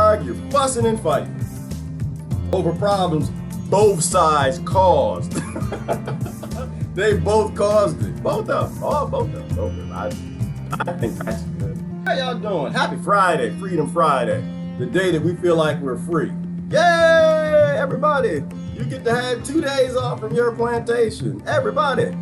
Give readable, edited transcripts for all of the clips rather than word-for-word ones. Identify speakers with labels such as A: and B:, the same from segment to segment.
A: argue, fussing and fighting over problems both sides caused. They both caused it. Both of them. Oh, both of them. I think that's good. How y'all doing? Happy Friday, Freedom Friday. The day that we feel like we're free. Yay, everybody. You get to have 2 days off from your plantation. Everybody.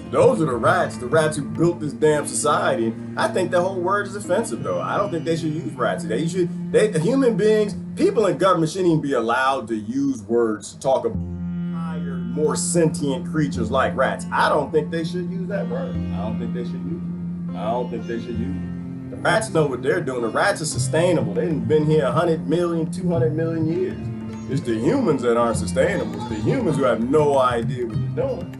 A: Those are the rats who built this damn society. I think the whole word is offensive, though. I don't think they should use rats. The human beings, people in government shouldn't even be allowed to use words to talk about higher, more sentient creatures like rats. I don't think they should use that word. I don't think they should use it. The rats know what they're doing. The rats are sustainable. They've been here 100 million, 200 million years. It's the humans that aren't sustainable. It's the humans who have no idea what they're doing.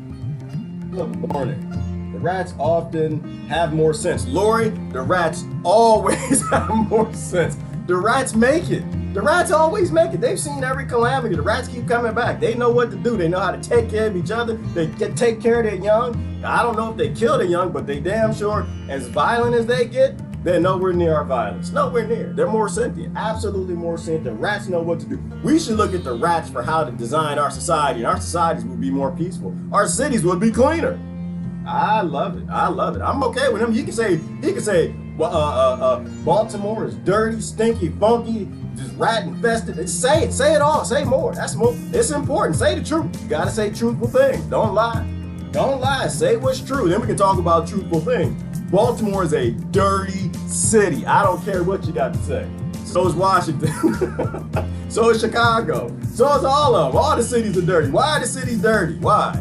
A: Good morning. The rats often have more sense. Lori, the rats always have more sense. The rats make it. The rats always make it. They've seen every calamity. The rats keep coming back. They know what to do. They know how to take care of each other. They take care of their young. I don't know if they kill their young, but they damn sure, as violent as they get, they're nowhere near our violence. Nowhere near. They're more sentient. Absolutely more sentient. The rats know what to do. We should look at the rats for how to design our society, and our societies would be more peaceful. Our cities would be cleaner. I love it. I'm okay with him. He can say, Baltimore is dirty, stinky, funky, just rat infested. Just say it. Say it all. Say more. That's more. It's important. Say the truth. You gotta say truthful things. Don't lie. Don't lie. Say what's true. Then we can talk about truthful things. Baltimore is a dirty city. I don't care what you got to say. So is Washington. So is Chicago. So is all of them. All the cities are dirty. Why are the cities dirty? Why?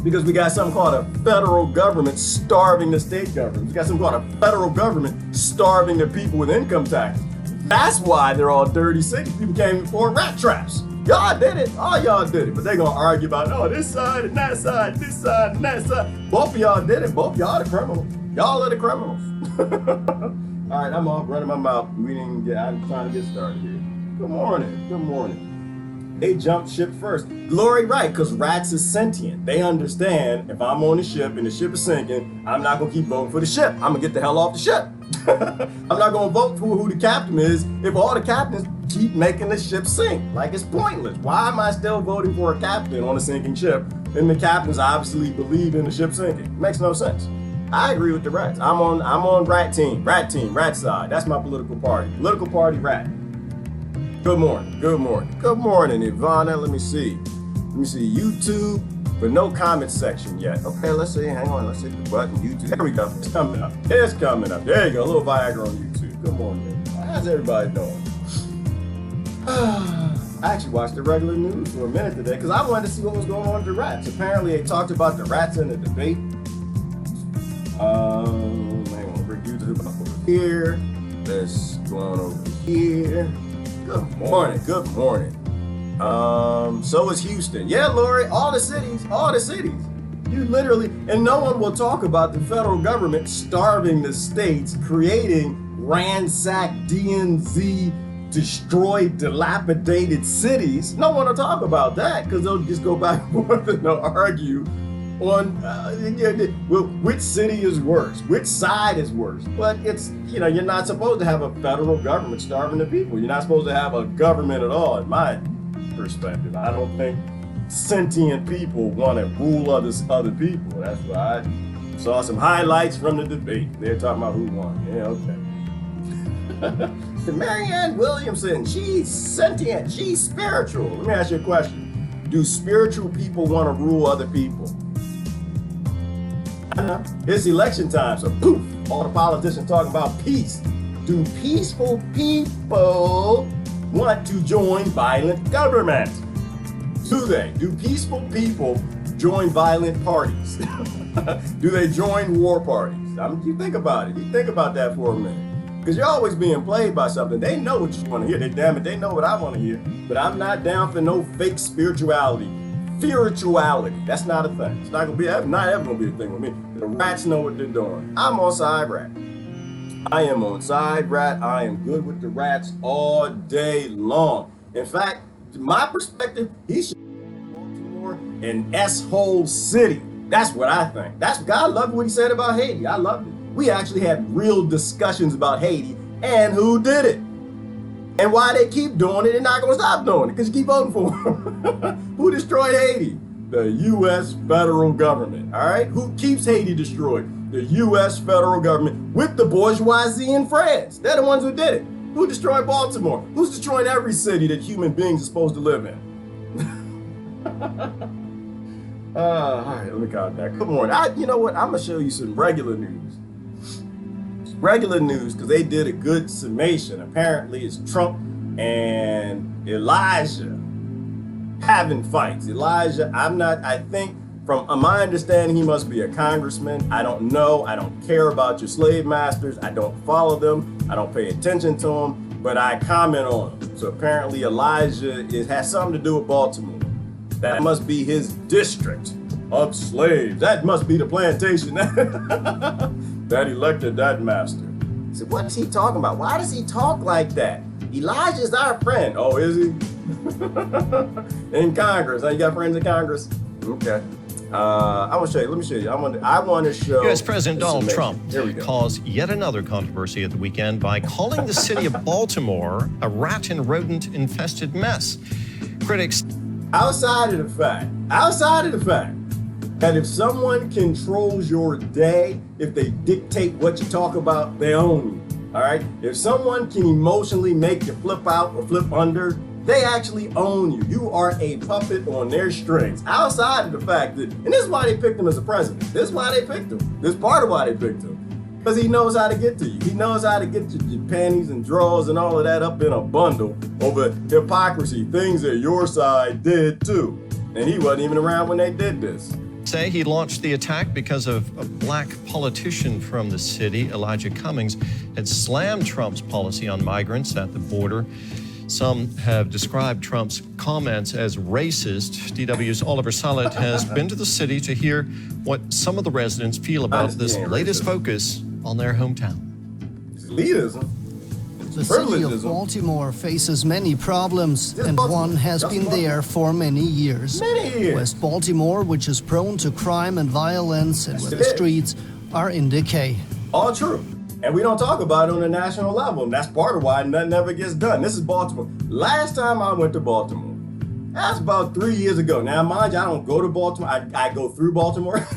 A: Because we got something called a federal government starving the state government. We got something called a federal government starving the people with income taxes. That's why they're all dirty cities. People came for rat traps. Y'all did it. All y'all did it. But they're going to argue about, this side and that side, this side and that side. Both of y'all did it. Both y'all are the criminals. Y'all are the criminals. All right, I'm off running my mouth. I'm trying to get started here. Good morning. They jumped ship first. Glory, right, because rats is sentient. They understand if I'm on the ship and the ship is sinking, I'm not going to keep voting for the ship. I'm going to get the hell off the ship. I'm not going to vote for who the captain is if all the captains keep making the ship sink. Like, it's pointless. Why am I still voting for a captain on a sinking ship and the captains obviously believe in the ship sinking? It makes no sense. I agree with the rats. I'm on rat side. That's my political party. Political party rat. Good morning, Ivana. Let me see YouTube, but no comment section yet. Okay, let's see. Hang on, let's hit the button. YouTube. There we go. It's coming up. There you go. A little Viagra on YouTube. Good morning. How's everybody doing? I actually watched the regular news for a minute today because I wanted to see what was going on with the rats. Apparently, they talked about the rats in the debate. Hang on, bring YouTube up over here. Let's go on over here. Good morning. So is Houston. Yeah, Lori, all the cities. You literally, and no one will talk about the federal government starving the states, creating ransacked DNZ, destroyed, dilapidated cities. No one will talk about that because they'll just go back and forth and they'll argue on which city is worse, which side is worse. But it's, you're not supposed to have a federal government starving the people. You're not supposed to have a government at all, in my perspective. I don't think sentient people want to rule other people. That's why I saw some highlights from the debate. They're talking about who won. Yeah, okay. Marianne Williamson, she's sentient, she's spiritual. Let me ask you a question. Do spiritual people want to rule other people? It's election time, so poof, all the politicians talking about peace. Do peaceful people want to join violent government? Do they? Do peaceful people join violent parties? Do they join war parties? You think about it. You think about that for a minute. Because you're always being played by something. They know what you want to hear. They know what I want to hear. But I'm not down for no fake spirituality. Spirituality. That's not a thing. It's not ever gonna be a thing with me. The rats know what they're doing. I'm on side rat. I am on side rat. I am good with the rats all day long. In fact, to my perspective, he should be Baltimore an S-hole city. That's what I think. I loved what he said about Haiti. I loved it. We actually had real discussions about Haiti and who did it. And why they keep doing it, they're not going to stop doing it because you keep voting for them. Who destroyed Haiti? The U.S. federal government, all right? Who keeps Haiti destroyed? The U.S. federal government with the bourgeoisie in France. They're the ones who did it. Who destroyed Baltimore? Who's destroying every city that human beings are supposed to live in? All right, let me calm down. Come on. You know what? I'm going to show you some regular news. Regular news, because they did a good summation. Apparently, it's Trump and Elijah having fights. Elijah, I think, from my understanding, he must be a congressman. I don't know. I don't care about your slave masters. I don't follow them. I don't pay attention to them, but I comment on them. So apparently, Elijah has something to do with Baltimore. That must be his district of slaves. That must be the plantation that elected that master. So what's he talking about? Why does he talk like that? Elijah's our friend. Oh, is he? In Congress. You got friends in Congress? Okay. I want to show you. Let me show you. I want to show.
B: U.S. President Donald Trump caused yet another controversy at the weekend by calling the city of Baltimore a rat and rodent infested mess. Critics.
A: Outside of the fact that if someone controls your day, if they dictate what you talk about, they own you. All right? If someone can emotionally make you flip out or flip under, they actually own you. You are a puppet on their strings. Outside of the fact that, and this is why they picked him as a president. This is why they picked him. This is part of why they picked him. Because he knows how to get to you. He knows how to get your panties and drawers and all of that up in a bundle over hypocrisy, things that your side did too. And he wasn't even around when they did this.
B: Say he launched the attack because of a black politician from the city, Elijah Cummings, had slammed Trump's policy on migrants at the border. Some have described Trump's comments as racist. DW's Oliver Sallet has been to the city to hear what some of the residents feel about this latest focus on their hometown.
A: It's elitism.
C: The city of Baltimore faces many problems, and one has been there for many years. West Baltimore, which is prone to crime and violence, and where the streets are in decay.
A: All true. And we don't talk about it on a national level, and that's part of why nothing ever gets done. This is Baltimore. Last time I went to Baltimore, that's about 3 years ago. Now, mind you, I don't go to Baltimore. I go through Baltimore.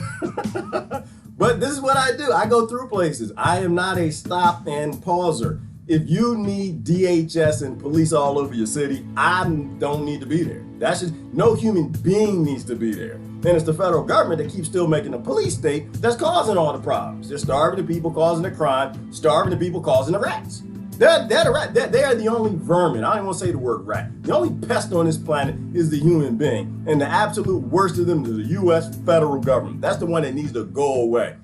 A: But this is what I do. I go through places. I am not a stop and pauser. If you need DHS and police all over your city, I don't need to be there. That's just, no human being needs to be there. And it's the federal government that keeps still making a police state that's causing all the problems. They're starving the people, causing the crime, starving the people, causing the rats. They're the rat. They are the only vermin. I don't even want to say the word rat. The only pest on this planet is the human being. And the absolute worst of them is the U.S. federal government. That's the one that needs to go away.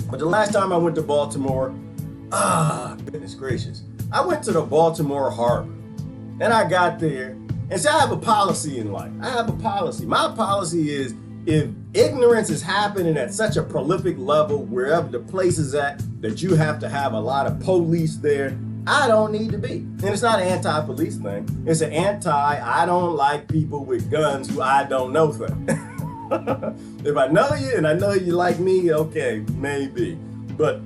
A: But the last time I went to Baltimore, goodness gracious, I went to the Baltimore Harbor. And I got there. And see, I have a policy in life. I have a policy. My policy is, if ignorance is happening at such a prolific level, wherever the place is at, that you have to have a lot of police there, I don't need to be. And it's not an anti-police thing. It's an I don't like people with guns who I don't know thing. If I know you and I know you like me, okay, maybe. But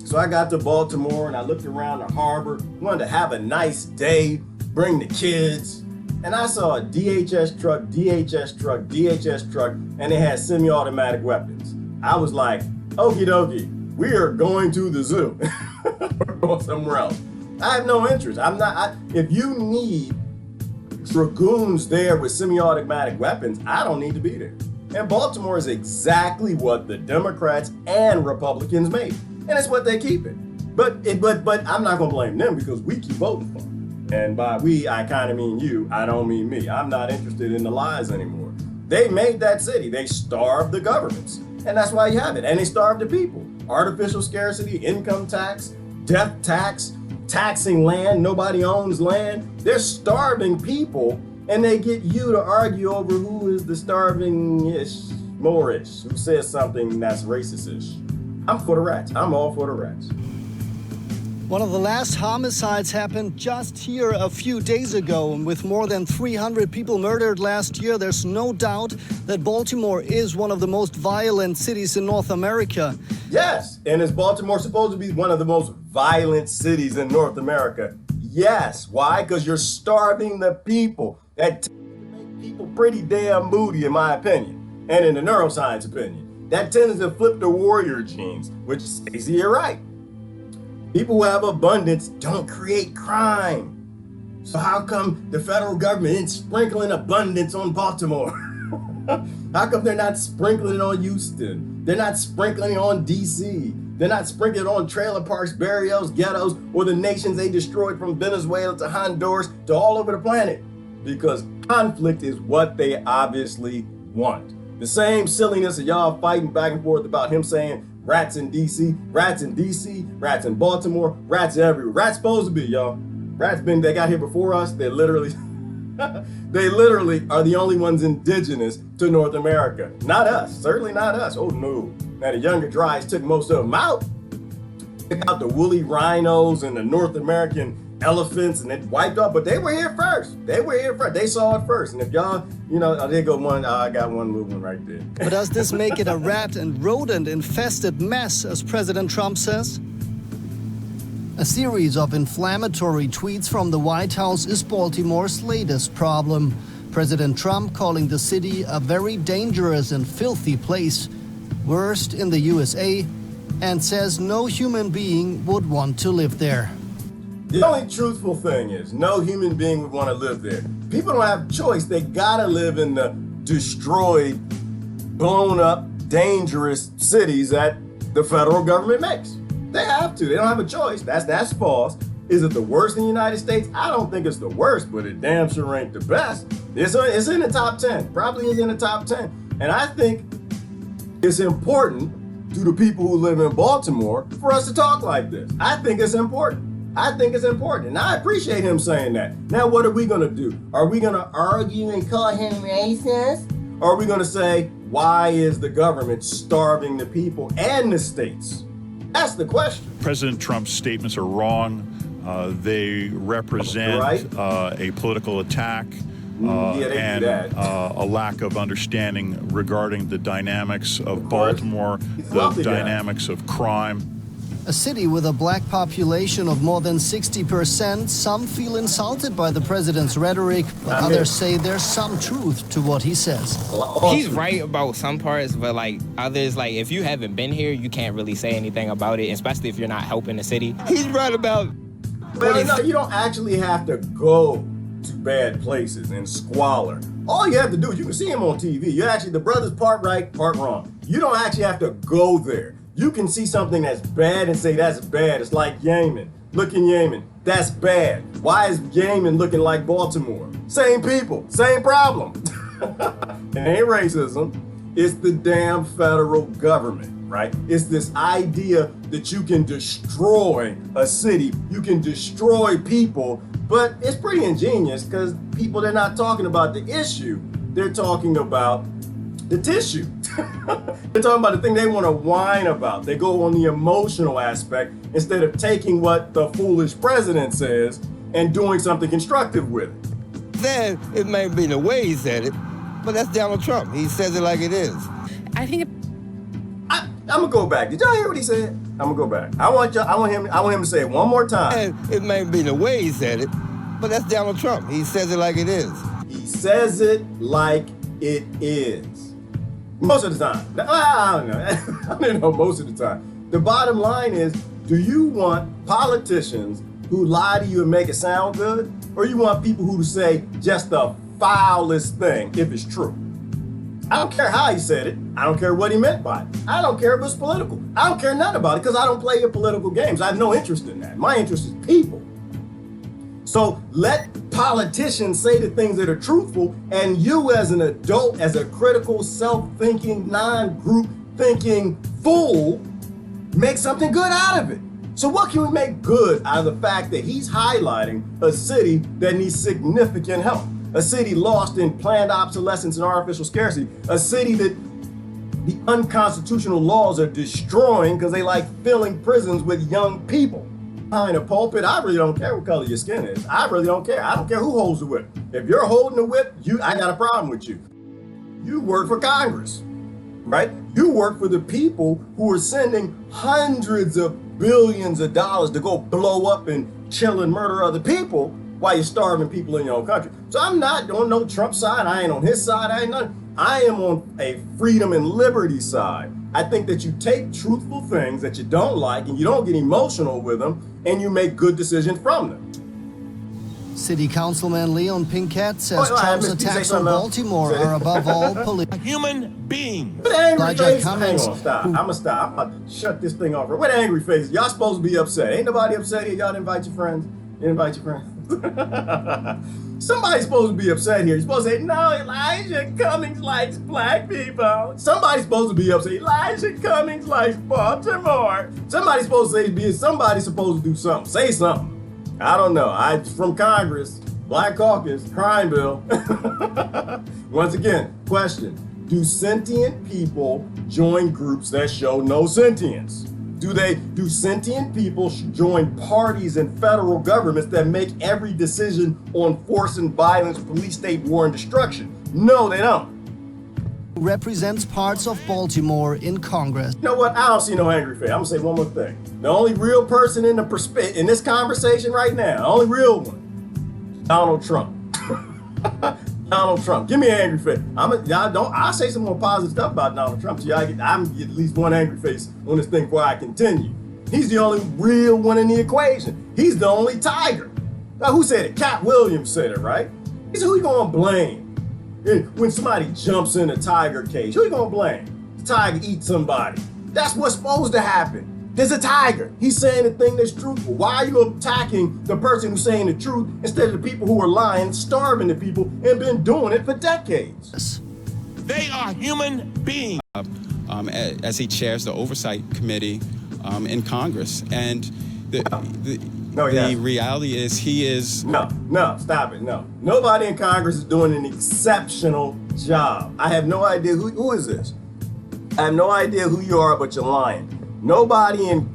A: so I got to Baltimore and I looked around the harbor, wanted to have a nice day, bring the kids. And I saw a DHS truck, and they had semi-automatic weapons. I was like, okie dokie, we are going to the zoo. We're going somewhere else. I have no interest. If you need dragoons there with semi-automatic weapons, I don't need to be there. And Baltimore is exactly what the Democrats and Republicans made. And it's what they keep it. But I'm not going to blame them because we keep voting for them. And by we, I kind of mean you. I don't mean me. I'm not interested in the lies anymore. They made that city. They starved the governments. And that's why you have it. And they starved the people. Artificial scarcity, income tax, death tax, taxing land. Nobody owns land. They're starving people. And they get you to argue over who is the starving-ish, more-ish, who says something that's racist-ish. I'm for the rats. I'm all for the rats.
C: One of the last homicides happened just here a few days ago. And with more than 300 people murdered last year, there's no doubt that Baltimore is one of the most violent cities in North America.
A: Yes, and is Baltimore supposed to be one of the most violent cities in North America? Yes. Why? Because you're starving the people. That tends to make people pretty damn moody, in my opinion, and in the neuroscience opinion. That tends to flip the warrior genes, which, Stacey, you're right. People who have abundance don't create crime. So how come the federal government isn't sprinkling abundance on Baltimore? How come they're not sprinkling it on Houston? They're not sprinkling it on DC. They're not sprinkling it on trailer parks, barrios, ghettos, or the nations they destroyed from Venezuela to Honduras to all over the planet. Because conflict is what they obviously want. The same silliness of y'all fighting back and forth about him saying rats in DC, rats in DC, rats in Baltimore, rats everywhere. Rats supposed to be, y'all. Rats they got here before us. They literally are the only ones indigenous to North America. Not us, certainly not us. Oh no. Now the younger dries took most of them out. Took out the woolly rhinos and the North American elephants and it wiped up, but they were here first. They were here first. They saw it first. And if y'all, there go one, I got one little one right there.
C: But does this make it a rat and rodent infested mess, as President Trump says? A series of inflammatory tweets from the White House is Baltimore's latest problem. President Trump calling the city a very dangerous and filthy place, worst in the USA, and says no human being would want to live there.
A: The only truthful thing is no human being would want to live there. People don't have choice. They gotta live in the destroyed, blown up, dangerous cities that the federal government makes. They have to. They don't have a choice. That's false. Is it the worst in the United States? I don't think it's the worst, but it damn sure ain't the best. It's in the top 10. Probably is in the top 10. And I think it's important to the people who live in Baltimore for us to talk like this. I think it's important. And I appreciate him saying that. Now, what are we going to do? Are we going to argue and call him racist? Or are we going to say, why is the government starving the people and the states? That's the question.
D: President Trump's statements are wrong. They represent a political attack and a lack of understanding regarding the dynamics of Baltimore, the dynamics of crime.
C: A city with a black population of more than 60%, some feel insulted by the president's rhetoric, but others say there's some truth to what he says.
E: He's right about some parts, but others, if you haven't been here, you can't really say anything about it, especially if you're not helping the city. He's right about...
A: Well, no, you don't actually have to go to bad places and squalor. All you have to do is you can see him on TV. The brother's part right, part wrong. You don't actually have to go there. You can see something that's bad and say that's bad. It's like Yemen. Look in Yemen. That's bad. Why is Yemen looking like Baltimore? Same people, same problem. It ain't racism. It's the damn federal government, right? It's this idea that you can destroy a city, you can destroy people, but it's pretty ingenious because they're not talking about the issue. They're talking about the tissue. They're talking about the thing they want to whine about. They go on the emotional aspect instead of taking what the foolish president says and doing something constructive with it.
F: Then it may be the way he said it, but that's Donald Trump. He says it like it is.
G: I think
A: I'm gonna go back. Did y'all hear what he said? I'm gonna go back. I want him to say it one more time.
F: And it may be the way he said it, but that's Donald Trump. He says it like it is.
A: He says it like it is. Most of the time. I don't know. I don't know most of the time. The bottom line is, do you want politicians who lie to you and make it sound good? Or you want people who say just the foulest thing if it's true? I don't care how he said it. I don't care what he meant by it. I don't care if it's political. I don't care nothing about it because I don't play your political games. I have no interest in that. My interest is people. So let politicians say the things that are truthful, and you as an adult, as a critical, self-thinking, non-group thinking fool, make something good out of it. So what can we make good out of the fact that he's highlighting a city that needs significant help? A city lost in planned obsolescence and artificial scarcity. A city that the unconstitutional laws are destroying because they like filling prisons with young people. Behind a pulpit, I really don't care what color your skin is. I really don't care. I don't care who holds the whip. If you're holding the whip, I got a problem with you. You work for Congress, right? You work for the people who are sending hundreds of billions of dollars to go blow up and kill and murder other people while you're starving people in your own country. So I'm not on no Trump side. I ain't on his side. I am on a freedom and liberty side. I think that you take truthful things that you don't like and you don't get emotional with them and you make good decisions from them.
C: City Councilman Leon Pinkett says Trump's attacks on Baltimore are above all political.
F: Human being.
A: What angry face? Hang on, stop. I'm gonna stop. I'm about to shut this thing off. What angry face? Y'all supposed to be upset. Ain't nobody upset here. Y'all invite your friends. You invite your friends. Somebody's supposed to be upset here. You're supposed to say, no, Elijah Cummings likes black people. Somebody's supposed to be upset. Elijah Cummings likes Baltimore. Somebody's supposed to say, somebody's supposed to do something. Say something. I don't know. From Congress, Black Caucus, crime bill. Once again, question. Do sentient people join groups that show no sentience? Do sentient people join parties and federal governments that make every decision on force and violence, police state, war, and destruction? No, they don't.
C: Represents parts of Baltimore in Congress.
A: You know what? I don't see no angry face. I'm gonna say one more thing. The only real person in this conversation right now, the only real one, Donald Trump. Donald Trump. Give me an angry face. I'll say some more positive stuff about Donald Trump so y'all get at least one angry face on this thing before I continue. He's the only real one in the equation. He's the only tiger. Now, who said it? Cat Williams said it, right? He said, who you gonna blame when somebody jumps in a tiger cage? Who you gonna blame? The tiger eats somebody. That's what's supposed to happen. There's a tiger. He's saying the thing that's truthful. Why are you attacking the person who's saying the truth instead of the people who are lying, starving the people, and been doing it for decades?
F: They are human beings.
G: As he chairs the Oversight Committee in Congress. And the reality is he is...
A: No, stop it, no. Nobody in Congress is doing an exceptional job. I have no idea who is this. I have no idea who you are, but you're lying. Nobody in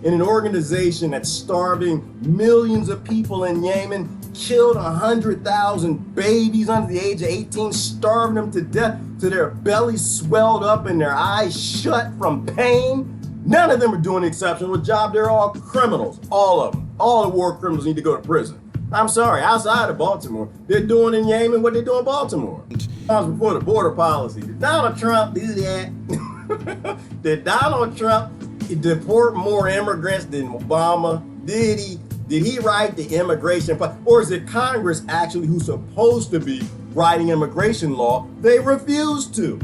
A: an organization that's starving millions of people in Yemen, killed 100,000 babies under the age of 18, starving them to death to their bellies swelled up and their eyes shut from pain. None of them are doing an exceptional job. They're all criminals, all of them. All the war criminals need to go to prison. I'm sorry, outside of Baltimore, they're doing in Yemen what they do in Baltimore. Before the border policy, did Donald Trump do that? Did Donald Trump deport more immigrants than Obama? Did he write the immigration policy? Or is it Congress actually who's supposed to be writing immigration law? They refuse to.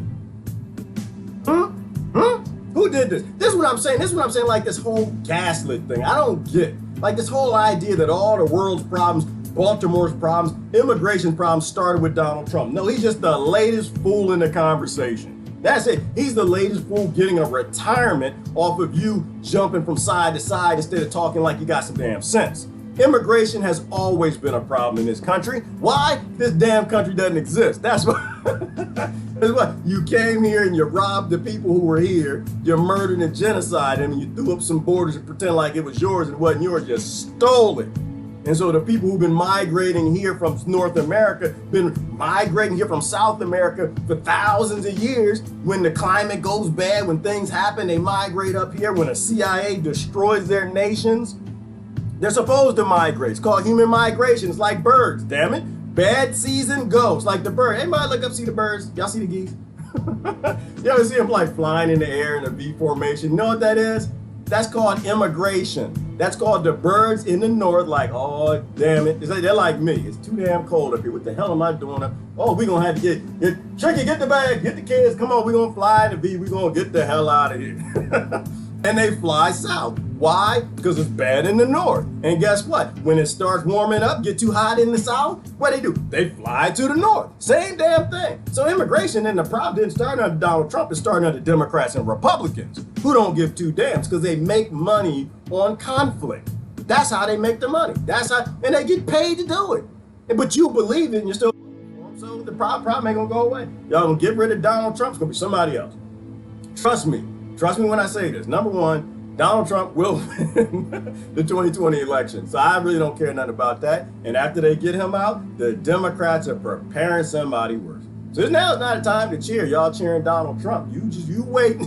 A: Who did this? This is what I'm saying. Like this whole gaslit thing. I don't get. Like this whole idea that all the world's problems, Baltimore's problems, immigration problems started with Donald Trump. No, he's just the latest fool in the conversation. That's it. He's the latest fool getting a retirement off of you jumping from side to side instead of talking like you got some damn sense. Immigration has always been a problem in this country. Why? This damn country doesn't exist. That's what. That's what. You came here and you robbed the people who were here. You murdered and genocided them, and you threw up some borders and pretend like it was yours and it wasn't yours. You stole it. And so the people who've been migrating here from North America, been migrating here from South America for thousands of years, when the climate goes bad, when things happen, they migrate up here. When the CIA destroys their nations, they're supposed to migrate. It's called human migration. It's like birds, damn it. Bad season goes, like the bird. Anybody look up, see the birds? Y'all see the geese? You ever see them like flying in the air in a V formation? You know what that is? That's called immigration. That's called the birds in the north, like, oh, damn it. It's like, they're like me. It's too damn cold up here. What the hell am I doing up? Oh, we're going to have to get Tricky, get the bag, get the kids. Come on, we're going to fly in the V. We're going to get the hell out of here. And they fly south. Why? Because it's bad in the north. And guess what? When it starts warming up, get too hot in the south, what do? They fly to the north. Same damn thing. So immigration and the problem didn't start under Donald Trump. It started under Democrats and Republicans who don't give two damns because they make money on conflict. That's how they make the money. And they get paid to do it. But you believe it and you're still, so the problem ain't gonna go away. Y'all gonna get rid of Donald Trump, it's gonna be somebody else. Trust me when I say this. Number one, Donald Trump will win the 2020 election. So I really don't care nothing about that. And after they get him out, the Democrats are preparing somebody worse. So now it's not a time to cheer. Y'all cheering Donald Trump. You wait.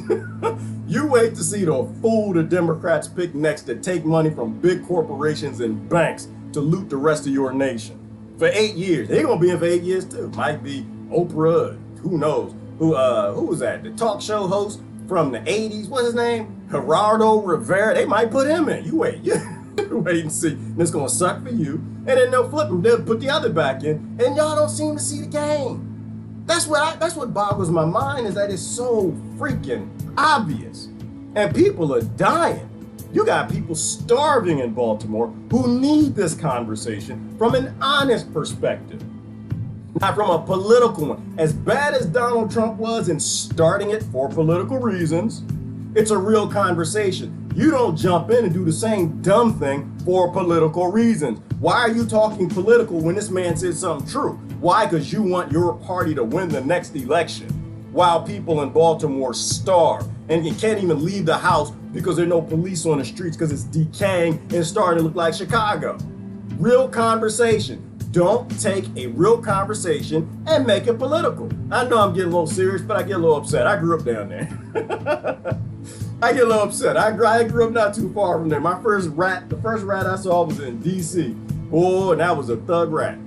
A: You wait to see the fool the Democrats pick next to take money from big corporations and banks to loot the rest of your nation. For 8 years. They're going to be in for 8 years too. Might be Oprah. Who knows? Who was that? The talk show host from the 80s. What's his name? Gerardo Rivera. They might put him in. You wait. You wait and see. And it's going to suck for you. And then they'll flip him. They'll put the other back in. And y'all don't seem to see the game. That's what boggles my mind, is that it's so freaking obvious. And people are dying. You got people starving in Baltimore who need this conversation from an honest perspective, not from a political one. As bad as Donald Trump was in starting it for political reasons, it's a real conversation. You don't jump in and do the same dumb thing for political reasons. Why are you talking political when this man said something true? Why? Because you want your party to win the next election while people in Baltimore starve and you can't even leave the house because there are no police on the streets because it's decaying and starting to look like Chicago. Real conversation. Don't take a real conversation and make it political. I know I'm getting a little serious, but I get a little upset. I grew up down there. I get a little upset. I grew up not too far from there. The first rat I saw was in DC. Oh, and that was a thug rat.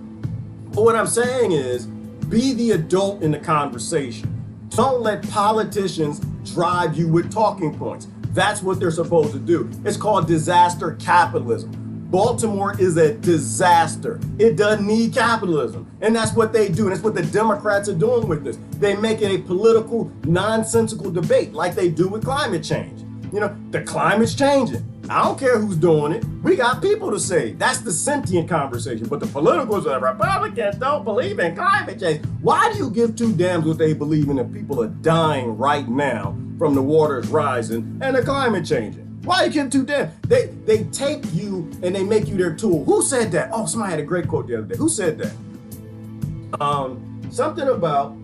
A: But what I'm saying is, be the adult in the conversation. Don't let politicians drive you with talking points. That's what they're supposed to do. It's called disaster capitalism. Baltimore is a disaster. It doesn't need capitalism. And that's what they do. And that's what the Democrats are doing with this. They make it a political, nonsensical debate like they do with climate change. You know, the climate's changing. I don't care who's doing it. We got people to save. That's the sentient conversation. But the politicals and the Republicans don't believe in climate change. Why do you give two damns what they believe in if people are dying right now from the waters rising and the climate changing? Why you give two damns? They take you and they make you their tool. Who said that? Oh, somebody had a great quote the other day. Who said that? Something about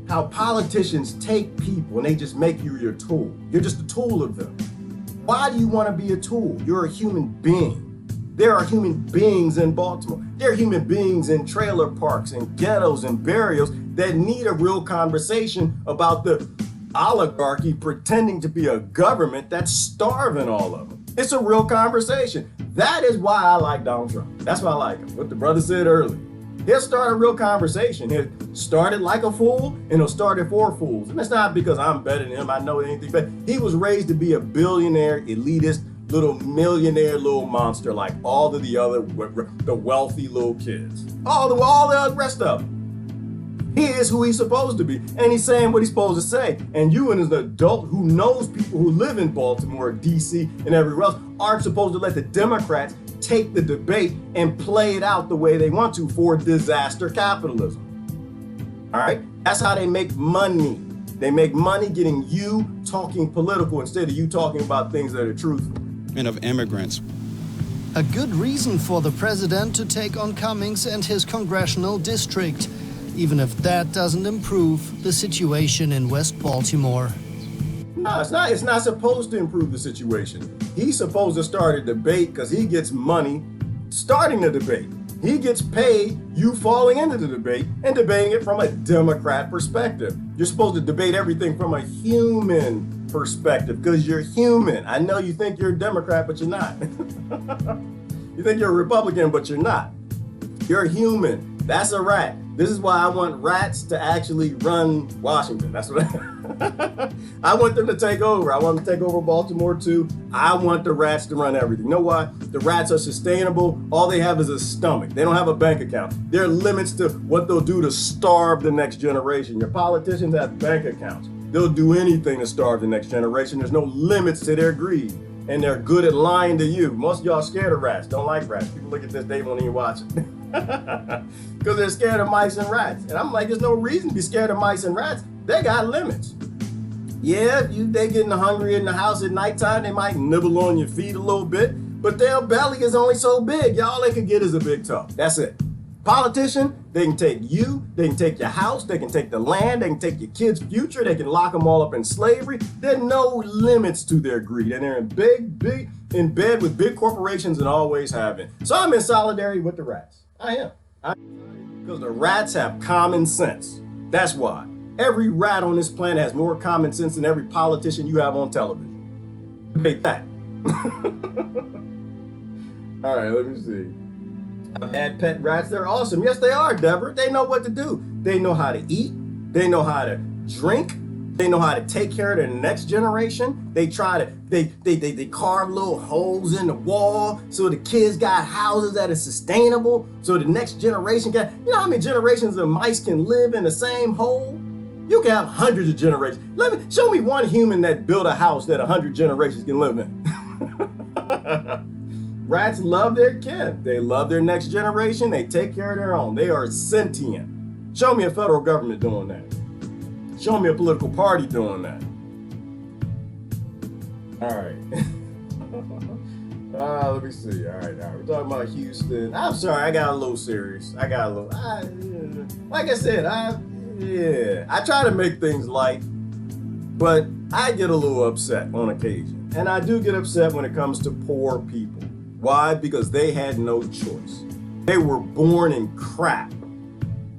A: how politicians take people and they just make you your tool. You're just a tool of them. Why do you want to be a tool? You're a human being. There are human beings in Baltimore. There are human beings in trailer parks and ghettos and burials that need a real conversation about the oligarchy pretending to be a government that's starving all of them. It's a real conversation. That is why I like Donald Trump. That's why I like him. What the brother said earlier. He'll start a real conversation. He'll start it like a fool, and he'll start it for fools. And it's not because I'm better than him, I know anything, but he was raised to be a billionaire, elitist, little millionaire, little monster like all of the other, the wealthy little kids. All the rest of them. He is who he's supposed to be, and he's saying what he's supposed to say. And you, as an adult who knows people who live in Baltimore, DC, and everywhere else, aren't supposed to let the Democrats take the debate and play it out the way they want to for disaster capitalism. All right? That's how they make money. They make money getting you talking political instead of you talking about things that are truthful.
G: And of immigrants.
C: A good reason for the president to take on Cummings and his congressional district, even if that doesn't improve the situation in West Baltimore.
A: No, it's not. It's not supposed to improve the situation. He's supposed to start a debate because he gets money starting the debate. He gets paid you falling into the debate and debating it from a Democrat perspective. You're supposed to debate everything from a human perspective because you're human. I know you think you're a Democrat, but you're not. You think you're a Republican, but you're not. You're a human. That's a rat. This is why I want rats to actually run Washington. That's what I want them to take over. I want them to take over Baltimore too. I want the rats to run everything. You know why? The rats are sustainable. All they have is a stomach. They don't have a bank account. There are limits to what they'll do to starve the next generation. Your politicians have bank accounts. They'll do anything to starve the next generation. There's no limits to their greed. And they're good at lying to you. Most of y'all scared of rats. Don't like rats. People look at this, they won't even watch it. Because they're scared of mice and rats. And I'm like, there's no reason to be scared of mice and rats. They got limits. Yeah, they getting hungry in the house at nighttime, they might nibble on your feet a little bit, but their belly is only so big. All they can get is a big toe. That's it. Politician, they can take you, they can take your house, they can take the land, they can take your kids' future, they can lock them all up in slavery. There are no limits to their greed, and they're in bed with big corporations and always have been. So I'm in solidarity with the rats. I am. Because the rats have common sense. That's why. Every rat on this planet has more common sense than every politician you have on television. Debate that. All right, let me see. I've had pet rats. They're awesome. Yes, they are, Deborah. They know what to do. They know how to eat. They know how to drink. They know how to take care of the next generation. They carve little holes in the wall so the kids got houses that are sustainable. So the next generation got, you know how many generations of mice can live in the same hole? You can have hundreds of generations. Show me one human that built a house that 100 generations can live in. Rats love their kin. They love their next generation. They take care of their own. They are sentient. Show me a federal government doing that. Show me a political party doing that. All right. Let me see. All right, we're talking about Houston. I'm sorry, I got a little serious. Like I said, I try to make things light, but I get a little upset on occasion. And I do get upset when it comes to poor people. Why? Because they had no choice. They were born in crap,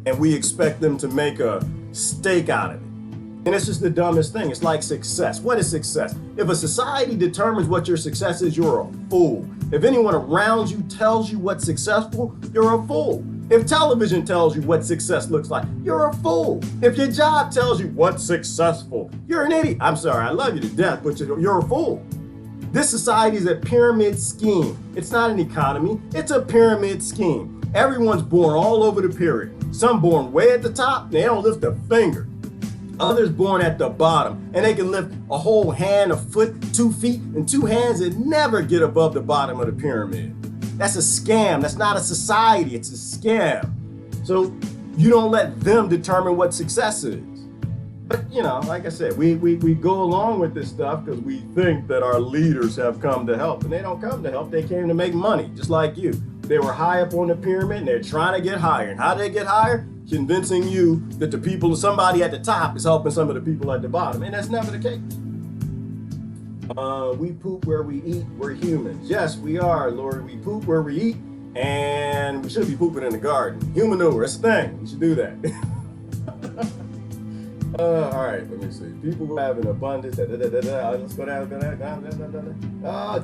A: and we expect them to make a steak out of it. And it's just the dumbest thing. It's like success. What is success? If a society determines what your success is, you're a fool. If anyone around you tells you what's successful, you're a fool. If television tells you what success looks like, you're a fool. If your job tells you what's successful, you're an idiot. I'm sorry, I love you to death, but you're a fool. This society is a pyramid scheme. It's not an economy, it's a pyramid scheme. Everyone's born all over the pyramid. Some born way at the top, they don't lift a finger. Others born at the bottom, and they can lift a whole hand, a foot, 2 feet, and 2 hands and never get above the bottom of the pyramid. That's a scam. That's not a society. It's a scam. So you don't let them determine what success is. But, you know, like I said, we go along with this stuff because we think that our leaders have come to help. And they don't come to help. They came to make money, just like you. They were high up on the pyramid, and they're trying to get higher. And how do they get higher? Convincing you that somebody at the top is helping some of the people at the bottom. And that's never the case. We poop where we eat. We're humans. Yes, we are, Lord. We poop where we eat, and we should be pooping in the garden. Human manure, it's a thing. We should do that. All right, let me see. People who have an abundance. Let's go down.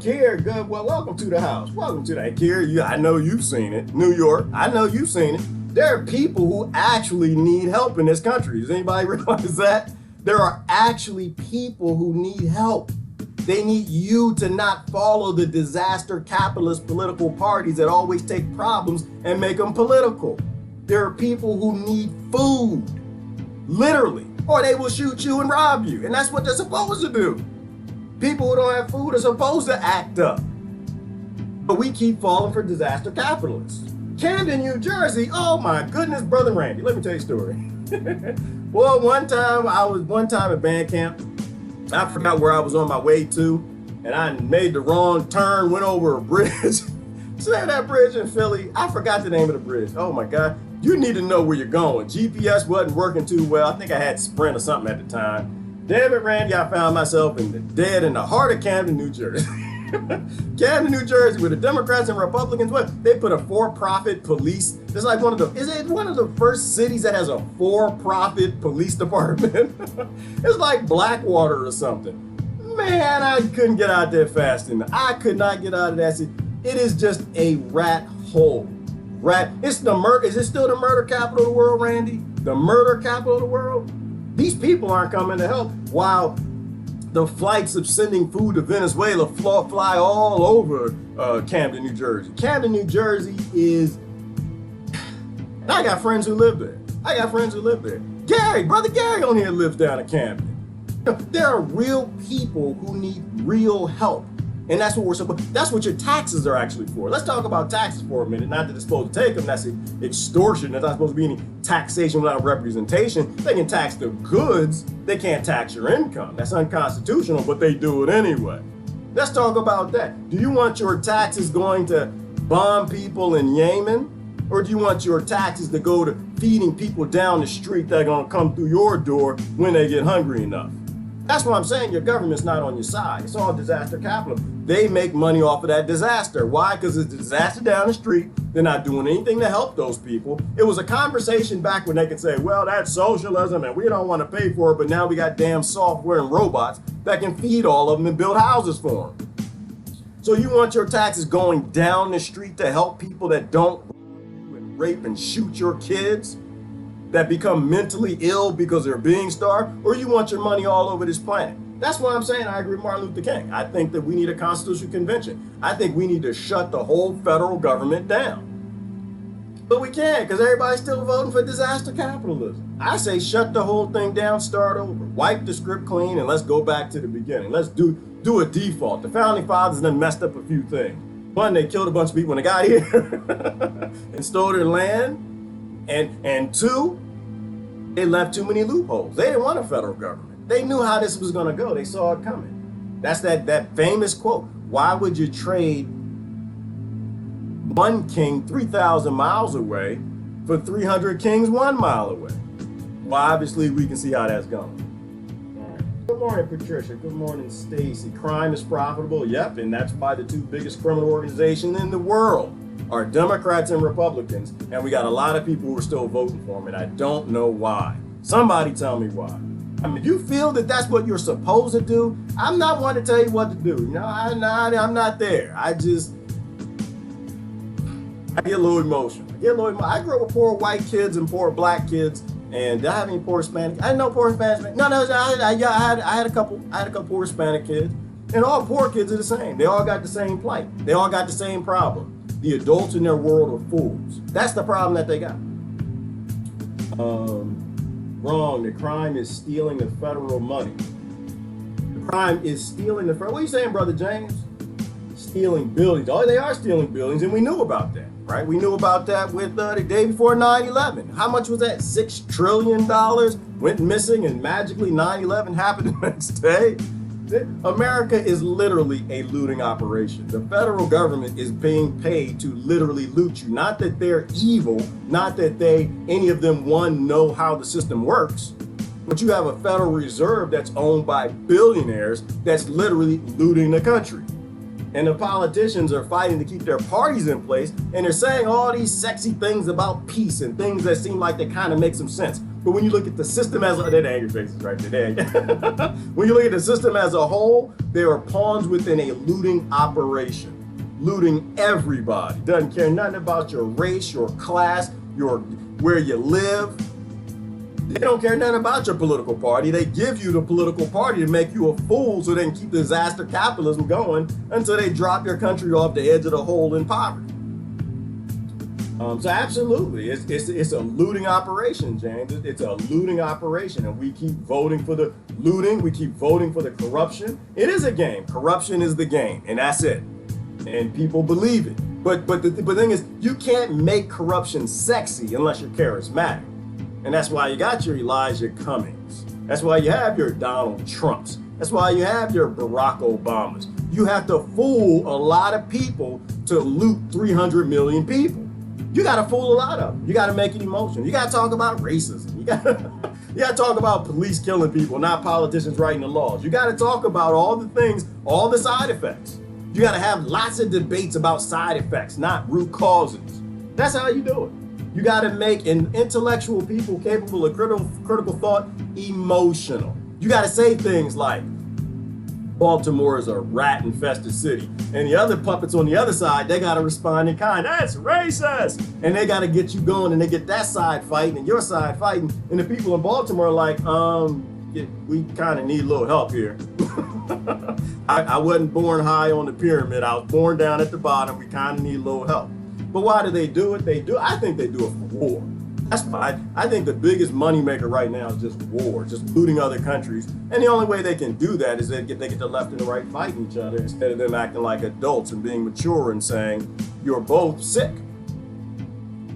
A: Kier, good. Well, welcome to the house. Welcome to that, Kier. I know you've seen it. New York. I know you've seen it. There are people who actually need help in this country. Does anybody realize that? There are actually people who need help. They need you to not follow the disaster capitalist political parties that always take problems and make them political. There are people who need food, literally, or they will shoot you and rob you. And that's what they're supposed to do. People who don't have food are supposed to act up. But we keep falling for disaster capitalists. Camden, New Jersey. Oh my goodness, Brother Randy. Let me tell you a story. Well, one time at band camp. I forgot where I was on my way to, and I made the wrong turn, went over a bridge. See that bridge in Philly? I forgot the name of the bridge. Oh my God. You need to know where you're going. GPS wasn't working too well. I think I had Sprint or something at the time. Damn it, Randy, I found myself dead in the heart of Camden, New Jersey. Camden, New Jersey, where the Democrats and Republicans, they put a for-profit police. It's like is it one of the first cities that has a for-profit police department? It's like Blackwater or something. Man, I couldn't get out there fast enough. I could not get out of that city. It is just a rat hole. Is it still the murder capital of the world, Randy? The murder capital of the world? These people aren't coming to help. While the flights of sending food to Venezuela fly all over Camden, New Jersey. Camden, New Jersey is... I got friends who live there. Gary, Brother Gary on here lives down in Camden. There are real people who need real help. And that's what your taxes are actually for. Let's talk about taxes for a minute. Not that it's supposed to take them. That's extortion. There's not supposed to be any taxation without representation. They can tax the goods. They can't tax your income. That's unconstitutional, but they do it anyway. Let's talk about that. Do you want your taxes going to bomb people in Yemen? Or do you want your taxes to go to feeding people down the street that are going to come through your door when they get hungry enough? That's why I'm saying your government's not on your side. It's all disaster capitalism. They make money off of that disaster. Why? Because it's a disaster down the street. They're not doing anything to help those people. It was a conversation back when they could say, well, that's socialism and we don't want to pay for it, but now we got damn software and robots that can feed all of them and build houses for them. So you want your taxes going down the street to help people that don't rape and shoot your kids, that become mentally ill because they're being starved, or you want your money all over this planet? That's why I'm saying I agree with Martin Luther King. I think that we need a constitutional convention. I think we need to shut the whole federal government down. But we can't, because everybody's still voting for disaster capitalism. I say shut the whole thing down, start over, wipe the script clean, and let's go back to the beginning. Let's do a default. The founding fathers done messed up a few things. One, they killed a bunch of people when they got here and stole their land. And two, they left too many loopholes. They didn't want a federal government. They knew how this was gonna go. They saw it coming. That's that famous quote. Why would you trade one king 3,000 miles away for 300 kings 1 mile away? Well, obviously we can see how that's going. Good morning, Patricia. Good morning, Stacy. Crime is profitable. Yep, and that's why the two biggest criminal organizations in the world are Democrats and Republicans, and we got a lot of people who are still voting for them, and I don't know why. Somebody tell me why. I mean, if you feel that that's what you're supposed to do, I'm not one to tell you what to do. You know, I'm not there. I get a little emotional. I grew up with poor white kids and poor black kids, and did I have any poor Hispanic? I didn't know poor Hispanic. No, I had a couple poor Hispanic kids, and all poor kids are the same. They all got the same plight. They all got the same problem. The adults in their world are fools. That's the problem that they got. Wrong. The crime is stealing the federal money. The crime is stealing the federal. What are you saying, Brother James? Stealing billions. Oh, they are stealing billions, and we knew about that, right? We knew about that with the day before 9/11. How much was that? $6 trillion went missing, and magically 9/11 happened the next day. America is literally a looting operation. The federal government is being paid to literally loot you. Not that they're evil, not that any of them, know how the system works, but you have a Federal Reserve that's owned by billionaires that's literally looting the country. And the politicians are fighting to keep their parties in place, and they're saying all these sexy things about peace and things that seem like they kind of make some sense. But when you look at the system as they're angry faces right there. When you look at the system as a whole, they are pawns within a looting operation, looting everybody. Doesn't care nothing about your race, your class, where you live. They don't care nothing about your political party. They give you the political party to make you a fool so they can keep disaster capitalism going until they drop your country off the edge of the hole in poverty. So absolutely, it's a looting operation, James. It's a looting operation, and we keep voting for the looting. We keep voting for the corruption. It is a game. Corruption is the game, and that's it. And people believe it. But the thing is, you can't make corruption sexy unless you're charismatic. And that's why you got your Elijah Cummings. That's why you have your Donald Trumps. That's why you have your Barack Obamas. You have to fool a lot of people to loot 300 million people. You got to fool a lot of them. You got to make it emotional. You got to talk about racism. You got to talk about police killing people, not politicians writing the laws. You got to talk about all the things, all the side effects. You got to have lots of debates about side effects, not root causes. That's how you do it. You got to make an intellectual people capable of critical thought emotional. You got to say things like, Baltimore is a rat-infested city. And the other puppets on the other side, they got to respond in kind. That's racist. And they got to get you going, and they get that side fighting and your side fighting. And the people in Baltimore are like, we kind of need a little help here. I wasn't born high on the pyramid. I was born down at the bottom. We kind of need a little help. But why do they do it? I think they do it for war. That's why I think the biggest moneymaker right now is just war, just looting other countries. And the only way they can do that is they get the left and the right fighting each other instead of them acting like adults and being mature and saying, you're both sick.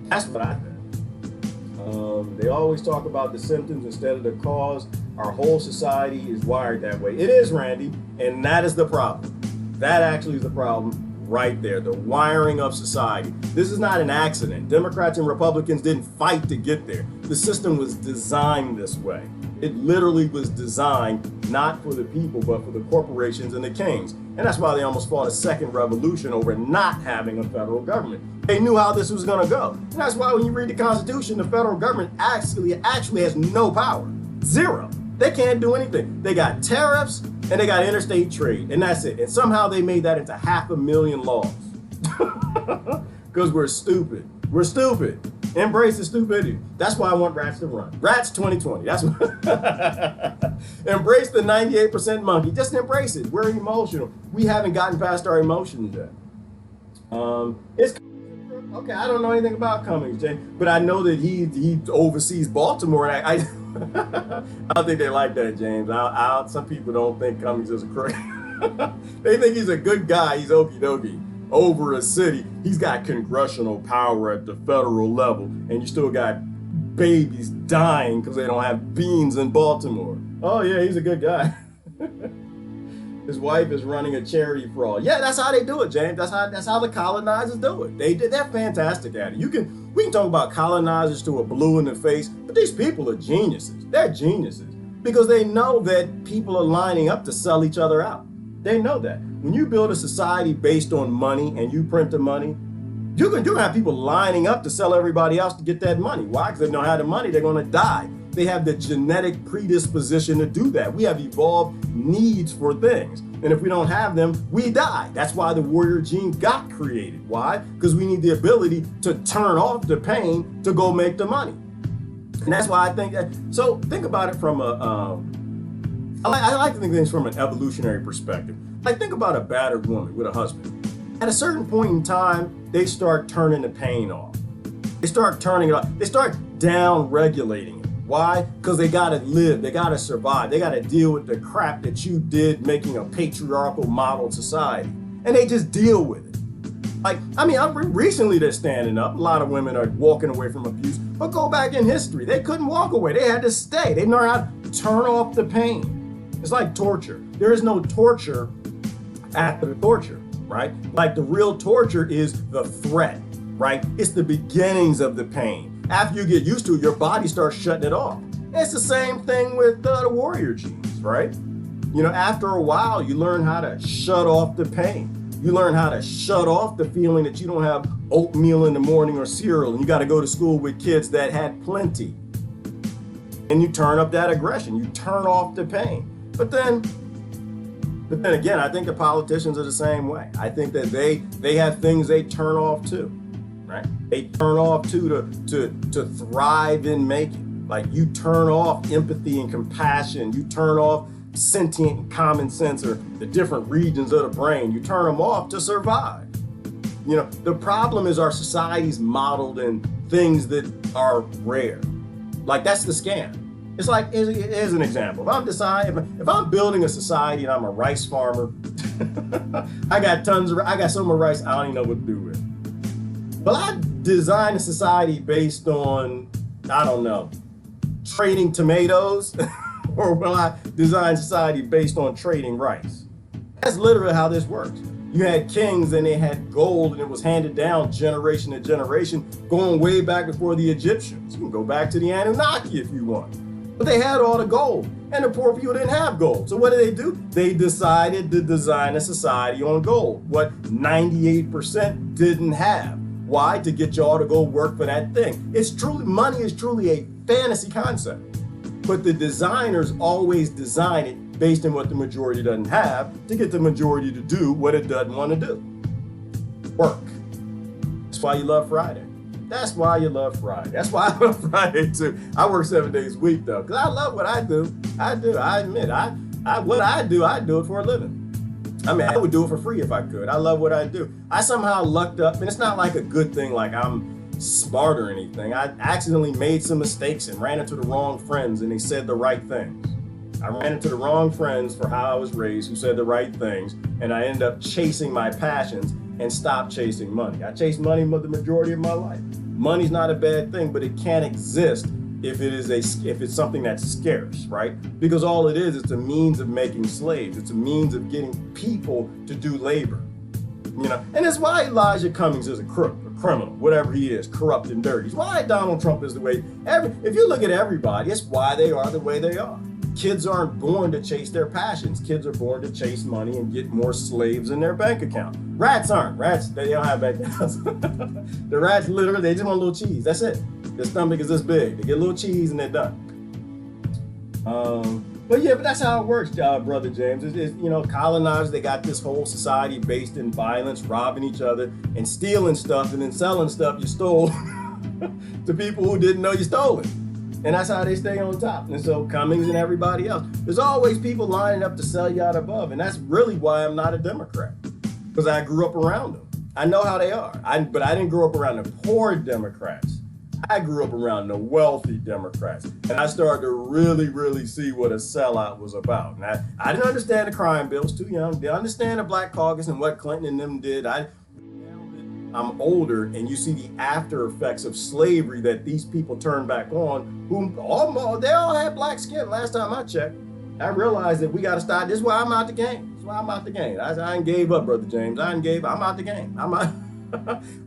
A: That's what I think. They always talk about the symptoms instead of the cause. Our whole society is wired that way. It is, Randy, and that is the problem. That actually is the problem. right there, the wiring of society. This is not an accident. Democrats and Republicans didn't fight to get there. The system was designed this way. It literally was designed not for the people, but for the corporations and the kings. And that's why they almost fought a second revolution over not having a federal government. They knew how this was going to go. And that's why when you read the Constitution, the federal government actually has no power. Zero. They can't do anything. They got tariffs and they got interstate trade, and that's it. And somehow they made that into 500,000 laws. Because we're stupid. We're stupid. Embrace the stupidity. That's why I want rats to run. Rats 2020. That's what. Embrace the 98% monkey. Just embrace it. We're emotional. We haven't gotten past our emotions yet. It's okay. I don't know anything about Cummings, Jay, but I know that he oversees Baltimore. And I don't think they like that, James. Some people don't think Cummings is a crook. They think he's a good guy. He's okie dokie. Over a city, he's got congressional power at the federal level, and you still got babies dying because they don't have beans in Baltimore. Oh yeah, he's a good guy. His wife is running a charity for all. Yeah, that's how they do it, James. That's how the colonizers do it. They're fantastic at it. We can talk about colonizers to a blue in the face, but these people are geniuses. They're geniuses because they know that people are lining up to sell each other out. They know that. When you build a society based on money and you print the money, you're going to have people lining up to sell everybody else to get that money. Why? Because they don't have the money, they're going to die. They have the genetic predisposition to do that. We have evolved needs for things. And if we don't have them, we die. That's why the warrior gene got created. Why? Because we need the ability to turn off the pain to go make the money. And that's why I think that. So think about it from I like to think of things from an evolutionary perspective. Like think about a battered woman with a husband. At a certain point in time, they start turning the pain off. They start turning it off. They start down-regulating it. Why? Because they gotta live, they gotta survive, they gotta deal with the crap that you did making a patriarchal model society. And they just deal with it. Recently they're standing up. A lot of women are walking away from abuse, but go back in history. They couldn't walk away, they had to stay. They know how to turn off the pain. It's like torture. There is no torture after the torture, right? Like the real torture is the threat, right? It's the beginnings of the pain. After you get used to it, your body starts shutting it off. It's the same thing with the warrior genes, right? You know, after a while, you learn how to shut off the pain. You learn how to shut off the feeling that you don't have oatmeal in the morning or cereal, and you got to go to school with kids that had plenty. And you turn up that aggression. You turn off the pain. But then again, I think the politicians are the same way. I think that they have things they turn off too, right? They turn off too to thrive in making. Like you turn off empathy and compassion. You turn off sentient and common sense or the different regions of the brain. You turn them off to survive. You know, the problem is our society's modeled in things that are rare. Like that's the scam. It's like, here's an example. If I'm building a society and I'm a rice farmer, I got so much rice, I don't even know what to do with it. Well, I design a society based on, I don't know, trading tomatoes, or will I design society based on trading rice? That's literally how this works. You had kings and they had gold and it was handed down generation to generation, going way back before the Egyptians. You can go back to the Anunnaki if you want. But they had all the gold, and the poor people didn't have gold. So what did? They decided to design a society on gold, what 98% didn't have. Why? To get y'all to go work for that thing. Money is truly a fantasy concept. But the designers always design it based on what the majority doesn't have to get the majority to do what it doesn't want to do. Work. That's why you love Friday. That's why you love Friday. That's why I love Friday too. I work 7 days a week though, because I love what I do. I admit, what I do it for a living. I mean, I would do it for free if I could. I love what I do. I somehow lucked up, and it's not like a good thing, like I'm smart or anything. I accidentally made some mistakes and ran into the wrong friends, and they said the right things. I ran into the wrong friends for how I was raised who said the right things, and I ended up chasing my passions and stopped chasing money. I chased money the majority of my life. Money's not a bad thing, but it can't exist if it's something that's scarce, right? Because all it is, it's a means of making slaves. It's a means of getting people to do labor. You know, and it's why Elijah Cummings is a crook, a criminal, whatever he is, corrupt and dirty. It's why Donald Trump is the way. If you look at everybody, it's why they are the way they are. Kids aren't born to chase their passions. Kids are born to chase money and get more slaves in their bank account. Rats aren't. Rats, they don't have bank accounts. The rats literally, they just want a little cheese. That's it. Their stomach is this big. They get a little cheese and they're done. But that's how it works, Brother James. It's, you know, colonizers, they got this whole society based in violence, robbing each other and stealing stuff and then selling stuff you stole to people who didn't know you stole it. And that's how they stay on top. And so Cummings and everybody else, there's always people lining up to sell you out above. And that's really why I'm not a Democrat, because I grew up around them. I know how they are. But I didn't grow up around the poor Democrats. I grew up around the wealthy Democrats. And I started to really, really see what a sellout was about. And I didn't understand the crime bills, too young. Didn't understand the Black Caucus and what Clinton and them did. I'm older, and you see the after effects of slavery that these people turn back on, they all had black skin last time I checked. I realized that we got to start. This is why I'm out the game. This is why I'm out the game. I ain't gave up, Brother James. I'm out the game. I'm out.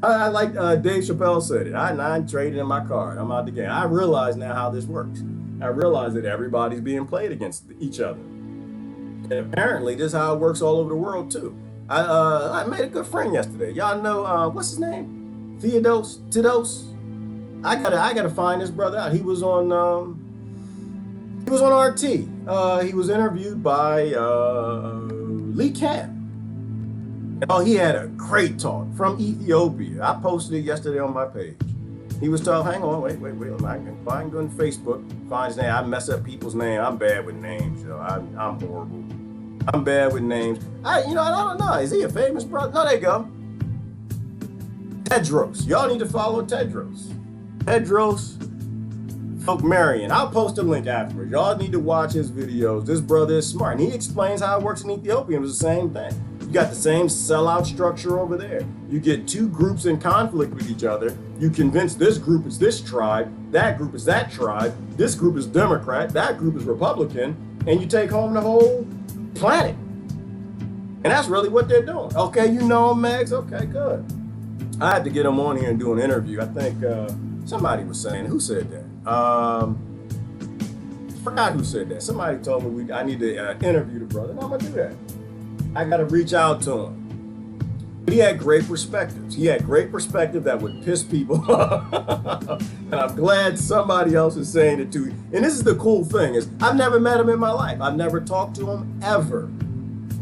A: I like Dave Chappelle said it. I ain't trading in my card. I'm out the game. I realize now how this works. I realize that everybody's being played against each other. And apparently, this is how it works all over the world, too. I made a good friend yesterday. Y'all know, what's his name? Tidos? I gotta find this brother out. He was on RT. He was interviewed by Lee Camp. Oh, he had a great talk from Ethiopia. I posted it yesterday on my page. He was talking, hang on, wait. I can go on Facebook, find his name. I mess up people's names. I'm bad with names, yo. I'm horrible. I'm bad with names. I don't know. Is he a famous brother? No, there you go. Tedros. Y'all need to follow Tedros. Marion. I'll post a link afterwards. Y'all need to watch his videos. This brother is smart. And he explains how it works in Ethiopia. It was the same thing. You got the same sellout structure over there. You get two groups in conflict with each other. You convince this group is this tribe, that group is that tribe, this group is Democrat, that group is Republican, and you take home the whole planet. And that's really what they're doing. Okay, you know him, Megs? Okay, good. I had to get him on here and do an interview. I think somebody was saying, who said that? I forgot who said that. Somebody told me I need to interview the brother, and I'm going to do that. I got to reach out to him. But he had great perspectives. He had great perspective that would piss people off. And I'm glad somebody else is saying it too. And this is the cool thing is I've never met him in my life. I've never talked to him ever.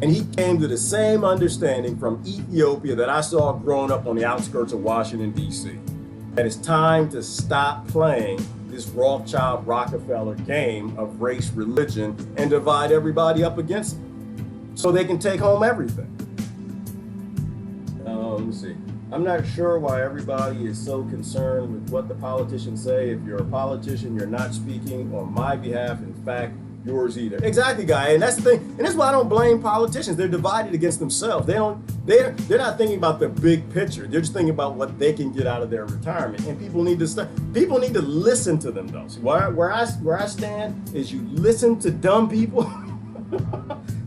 A: And he came to the same understanding from Ethiopia that I saw growing up on the outskirts of Washington, D.C. That it's time to stop playing this Rothschild Rockefeller game of race, religion, and divide everybody up against it so they can take home everything. Let me see. I'm not sure why everybody is so concerned with what the politicians say. If you're a politician, you're not speaking on my behalf. In fact, yours either. Exactly, guy. And that's the thing. And that's why I don't blame politicians. They're divided against themselves. They're not thinking about the big picture. They're just thinking about what they can get out of their retirement. And people need to listen to them though. See, where I stand is you listen to dumb people.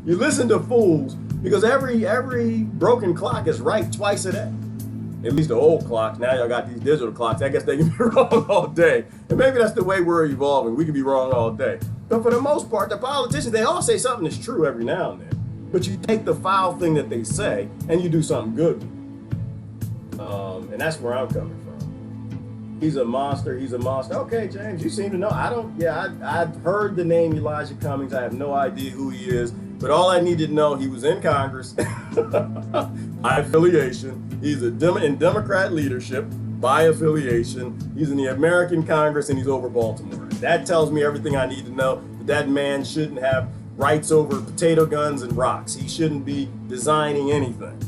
A: You listen to fools because every broken clock is right twice a day. At least the old clocks. Now y'all got these digital clocks. I guess they can be wrong all day. And maybe that's the way we're evolving. We can be wrong all day. But for the most part, the politicians, they all say something that's true every now and then. But you take the foul thing that they say and you do something good. And that's where I'm coming from. He's a monster. Okay, James, you seem to know. I've heard the name Elijah Cummings. I have no idea who he is. But all I need to know, he was in Congress by affiliation. He's in Democrat leadership by affiliation. He's in the American Congress and he's over Baltimore. That tells me everything I need to know. That man shouldn't have rights over potato guns and rocks. He shouldn't be designing anything.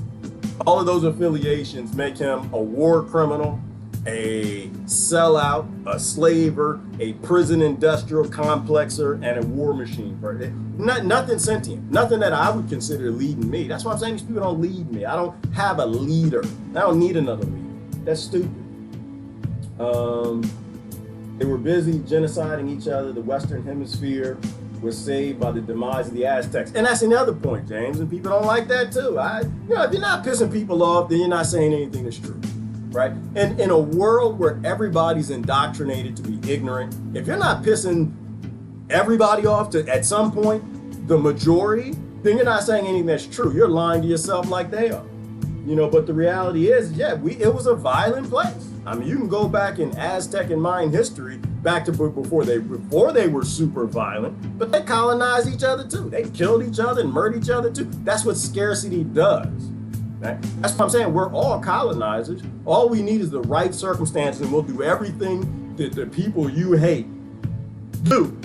A: All of those affiliations make him a war criminal, a sellout, a slaver, a prison industrial complexer, and a war machine. Nothing sentient, nothing that I would consider leading me. That's why I'm saying these people don't lead me. I don't have a leader. I don't need another leader. That's stupid. They were busy genociding each other, the Western Hemisphere, was saved by the demise of the Aztecs. And that's another point, James, and people don't like that too. If you're not pissing people off, then you're not saying anything that's true, right? And in a world where everybody's indoctrinated to be ignorant, if you're not pissing everybody off at some point, the majority, then you're not saying anything that's true. You're lying to yourself like they are. But the reality is, it was a violent place. I mean, you can go back in Aztec and Mayan history, back to before they were super violent, but they colonized each other too. They killed each other and murdered each other too. That's what scarcity does. Right? That's what I'm saying. We're all colonizers. All we need is the right circumstances, and we'll do everything that the people you hate do.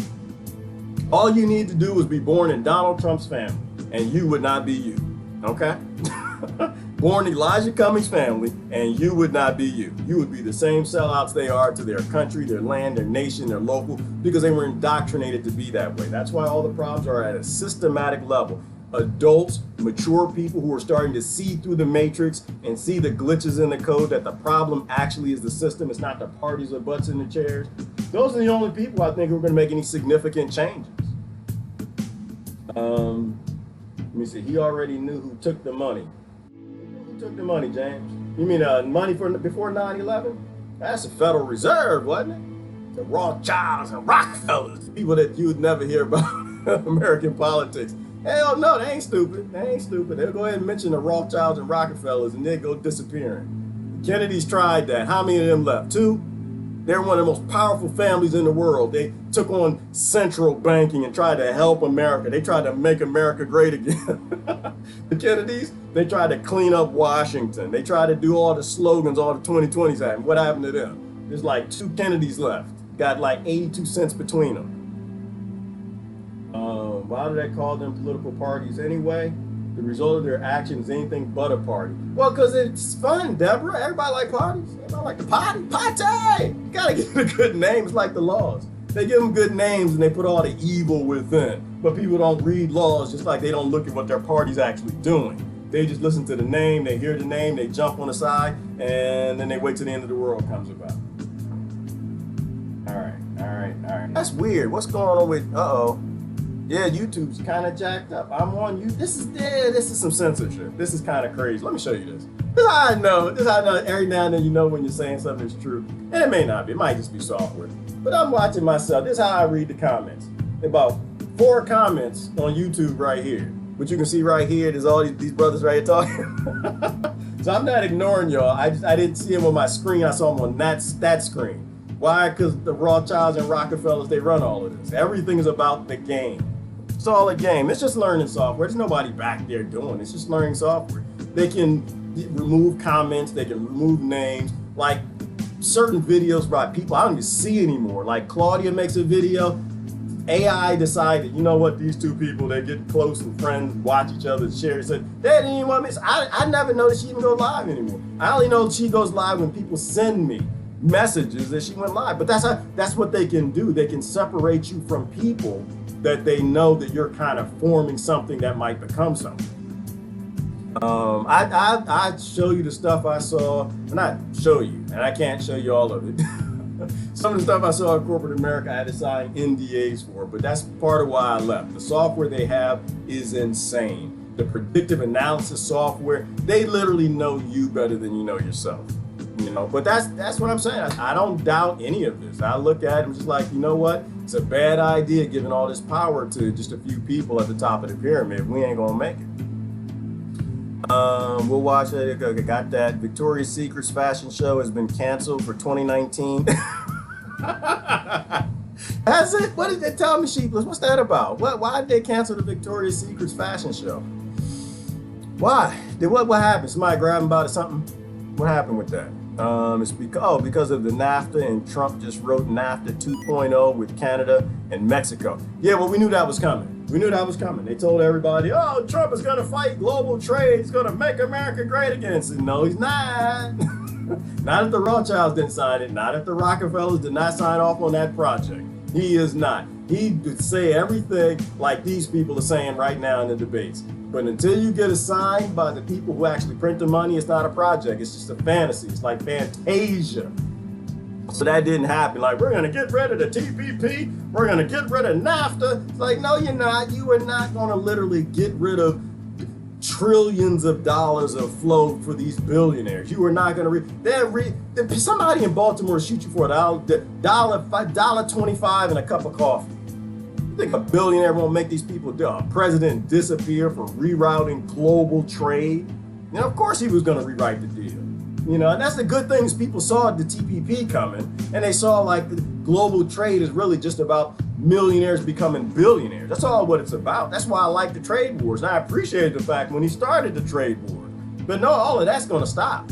A: All you need to do is be born in Donald Trump's family, and you would not be you. Okay? Born Elijah Cummings' family, and you would not be you. You would be the same sellouts they are to their country, their land, their nation, their local, because they were indoctrinated to be that way. That's why all the problems are at a systematic level. Adults, mature people who are starting to see through the matrix and see the glitches in the code, that the problem actually is the system. It's not the parties or butts in the chairs. Those are the only people I think who are going to make any significant changes. Let me see. He already knew who took the money. Who took the money, James? You mean money before 9/11? That's the Federal Reserve, wasn't it? The Rothschilds and Rockefellers, people that you would never hear about American politics. Hell no, they ain't stupid. They'll go ahead and mention the Rothschilds and Rockefellers and they'll go disappearing. The Kennedys tried that. How many of them left? 2? They're one of the most powerful families in the world. They took on central banking and tried to help America. They tried to make America great again. The Kennedys, they tried to clean up Washington. They tried to do all the slogans all the 2020s had. What happened to them? There's like 2 Kennedys left. Got like 82 cents between them. Why do they call them political parties anyway? The result of their actions is anything but a party. Well, because it's fun, Deborah. Everybody like parties. Everybody like the party. Party! You gotta give it a good name. It's like the laws. They give them good names and they put all the evil within. But people don't read laws, just like they don't look at what their party's actually doing. They just listen to the name, they hear the name, they jump on the side, and then they wait till the end of the world comes about. All right. That's weird. What's going on with, yeah, YouTube's kind of jacked up. I'm on you. This is some censorship. This is kind of crazy. Let me show you this. This is how I know. Every now and then you know when you're saying something is true. And it may not be. It might just be software. But I'm watching myself. This is how I read the comments. About 4 comments on YouTube right here. What you can see right here, there's all these brothers right here talking. So I'm not ignoring y'all. I didn't see them on my screen. I saw them on that screen. Why? Because the Rothschilds and Rockefellers, they run all of this. Everything is about the game. It's all a game. It's just learning software. There's nobody back there doing it. It's just learning software. They can remove comments. They can remove names. Like certain videos by people I don't even see anymore. Like Claudia makes a video. AI decided, you know what, these 2 people, they get close and friends, watch each other, share. Said, they didn't even want me. I never noticed she even go live anymore. I only know she goes live when people send me messages that she went live. But that's what they can do. They can separate you from people that they know that you're kind of forming something that might become something. I show you the stuff I saw, and I show you, and I can't show you all of it. Some of the stuff I saw in corporate America, I had to sign NDAs for, but that's part of why I left. The software they have is insane. The predictive analysis software, they literally know you better than you know yourself. But that's what I'm saying. I don't doubt any of this. I look at it and just like, you know what? It's a bad idea giving all this power to just a few people at the top of the pyramid. We ain't gonna make it. We'll watch it. Okay, got that. Victoria's Secret's fashion show has been canceled for 2019. Has it? What did they tell me, Sheepless? What's that about? Why did they cancel the Victoria's Secret's fashion show? Why? What happened? Somebody grabbed them about it, something? What happened with that? It's because of the NAFTA, and Trump just wrote NAFTA 2.0 with Canada and Mexico. Yeah, well, we knew that was coming. They told everybody, oh, Trump is going to fight global trade. He's going to make America great again. I said, no, he's not. Not if the Rothschilds didn't sign it. Not if the Rockefellers did not sign off on that project. He is not. He would say everything like these people are saying right now in the debates. But until you get it signed by the people who actually print the money, it's not a project. It's just a fantasy. It's like Fantasia. So that didn't happen. Like, we're gonna get rid of the TPP, we're gonna get rid of NAFTA. It's like, no, you're not. You are not gonna literally get rid of trillions of dollars of flow for these billionaires. You are not gonna somebody in Baltimore shoot you for $1.25 and a cup of coffee. You think a billionaire won't make these people president disappear for rerouting global trade? And of course he was gonna rewrite the deal. You know, and that's the good things. People saw the TPP coming, and they saw like the global trade is really just about millionaires becoming billionaires. That's all what it's about. That's why I like the trade wars. And I appreciated the fact when he started the trade war. But no, all of that's gonna stop.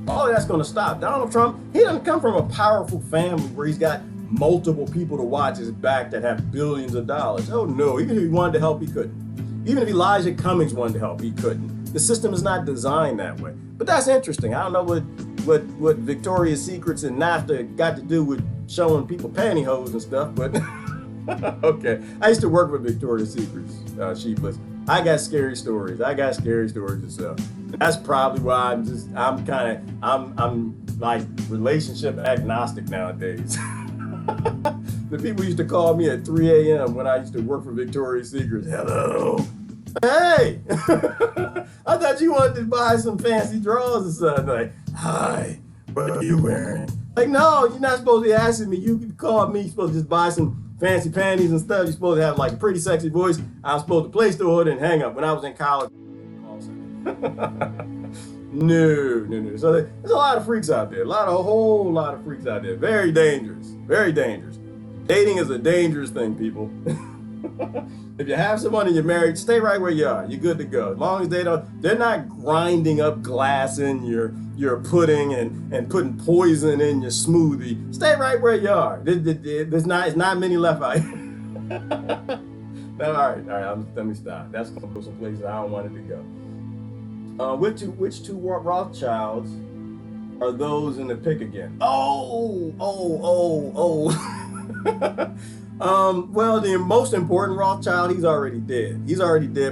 A: All of that's gonna stop. Donald Trump, he doesn't come from a powerful family where he's got multiple people to watch his back that have billions of dollars. Oh no, even if he wanted to help, he couldn't. Even if Elijah Cummings wanted to help, he couldn't. The system is not designed that way. But that's interesting. I don't know what Victoria's Secrets and NAFTA got to do with showing people pantyhose and stuff, but okay. I used to work with Victoria's Secrets, Sheepless. I got scary stories. And stuff. That's probably why I'm like relationship agnostic nowadays. The people used to call me at 3 a.m. when I used to work for Victoria's Secrets. Hello. Hey, I thought you wanted to buy some fancy drawers or something. Like, hi, what are you wearing? Like, no, you're not supposed to be asking me. You could call me. You're supposed to just buy some fancy panties and stuff. You're supposed to have like a pretty sexy voice. I was supposed to place the order and hang up. When I was in college, no. So there's a lot of freaks out there. A whole lot of freaks out there. Very dangerous. Very dangerous. Dating is a dangerous thing, people. If you have someone and you're married, stay right where you are. You're good to go. As long as they're not grinding up glass in your pudding and putting poison in your smoothie. Stay right where you are. There's not many left out here. All right. Let me stop. That's gonna go some places I don't want it to go. Which two Rothschilds are those in the pic again? Oh. Well, the most important Rothschild, he's already dead.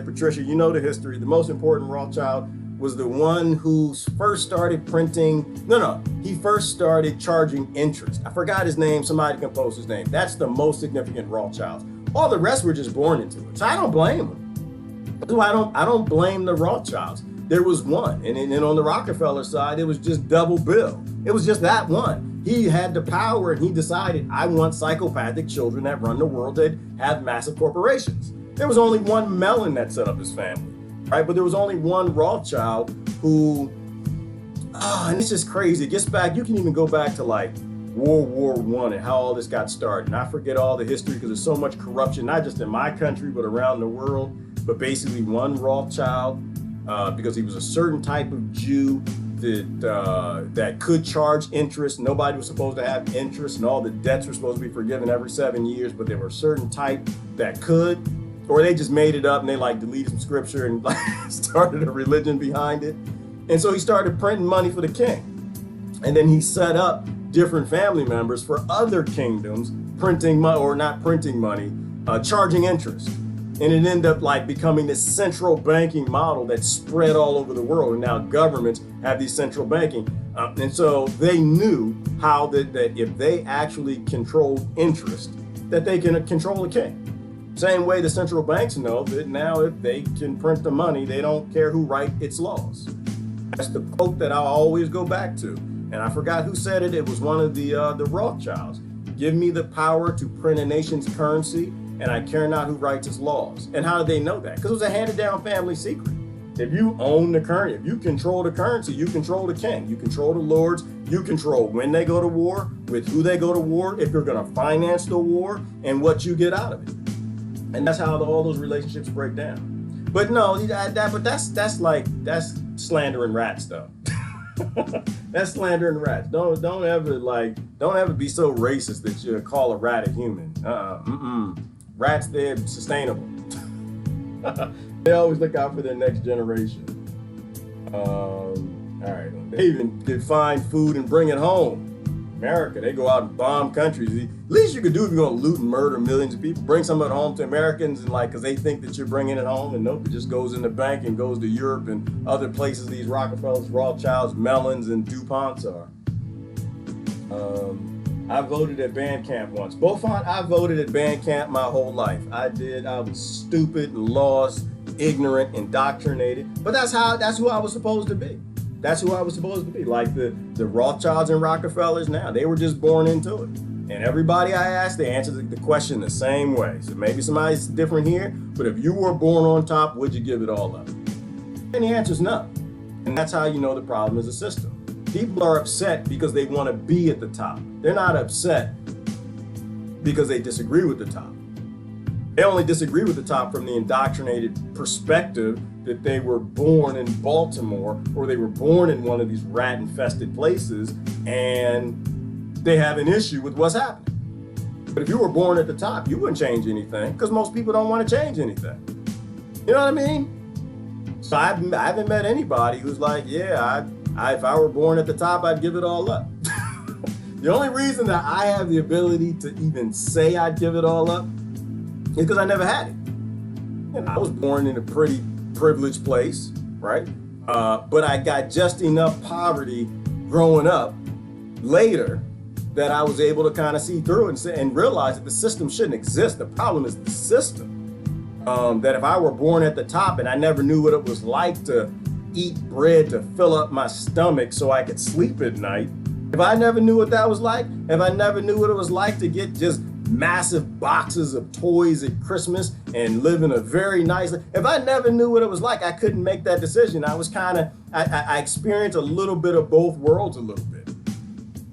A: Patricia, you know the history. The most important Rothschild was the one who first started printing. He first started charging interest. I forgot his name. Somebody can post his name. That's the most significant Rothschilds. All the rest were just born into it. So I don't blame them. That's why I don't blame the Rothschilds. There was one. And then on the Rockefeller side, it was just double bill. It was just that one. He had the power and he decided, I want psychopathic children that run the world that have massive corporations. There was only one Mellon that set up his family, right? But there was only one Rothschild who, and it's just crazy. It gets back, you can even go back to like World War I and how all this got started. And I forget all the history because there's so much corruption, not just in my country, but around the world. But basically one Rothschild, because he was a certain type of Jew that could charge interest. Nobody was supposed to have interest, and all the debts were supposed to be forgiven every 7 years, but there were certain type that could, or they just made it up and they like deleted some scripture and like started a religion behind it. And so he started printing money for the king. And then he set up different family members for other kingdoms printing money, or not printing money, charging interest. And it ended up like becoming this central banking model that spread all over the world. And now governments have these central banking. And so they knew how that if they actually controlled interest, that they can control the king. Same way the central banks know that now if they can print the money, they don't care who writes its laws. That's the quote that I always go back to. And I forgot who said it. It was one of the Rothschilds. Give me the power to print a nation's currency, and I care not who writes its laws. And how did they know that? Because it was a handed down family secret. If you own the currency, if you control the currency, you control the king, you control the lords, you control when they go to war, with who they go to war, if you're gonna finance the war, and what you get out of it. And that's how all those relationships break down. But no, that's slandering rats though. That's slandering rats. Don't ever be so racist that you call a rat a human. Rats, they're sustainable. They always look out for their next generation. All right. They even could find food and bring it home. America, they go out and bomb countries. The least you could do if you're gonna loot and murder millions of people, bring some of it home to Americans, and because they think that you're bringing it home, and nope, it just goes in the bank and goes to Europe and other places these Rockefellers, Rothschilds, Mellons, and DuPonts are. I voted at band camp once. Beaufort, I voted at band camp my whole life. I did. I was stupid, lost, ignorant, indoctrinated. But that's who I was supposed to be. That's who I was supposed to be. Like the Rothschilds and Rockefellers now, they were just born into it. And everybody I asked, they answered the question the same way. So maybe somebody's different here, but if you were born on top, would you give it all up? And the answer's no. And that's how you know the problem is a system. People are upset because they want to be at the top. They're not upset because they disagree with the top. They only disagree with the top from the indoctrinated perspective that they were born in Baltimore or they were born in one of these rat-infested places and they have an issue with what's happening. But if you were born at the top, you wouldn't change anything because most people don't want to change anything. You know what I mean? So I haven't met anybody who's like, yeah, if I were born at the top, I'd give it all up. The only reason that I have the ability to even say I'd give it all up is because I never had it. You know, I was born in a pretty privileged place, right? But I got just enough poverty growing up later that I was able to kind of see through and realize that the system shouldn't exist. The problem is the system. That if I were born at the top and I never knew what it was like to eat bread to fill up my stomach so I could sleep at night, if I never knew what that was like, if I never knew what it was like to get just massive boxes of toys at Christmas and live in a very nice, if I never knew what it was like, I couldn't make that decision. I was I experienced a little bit of both worlds a little bit.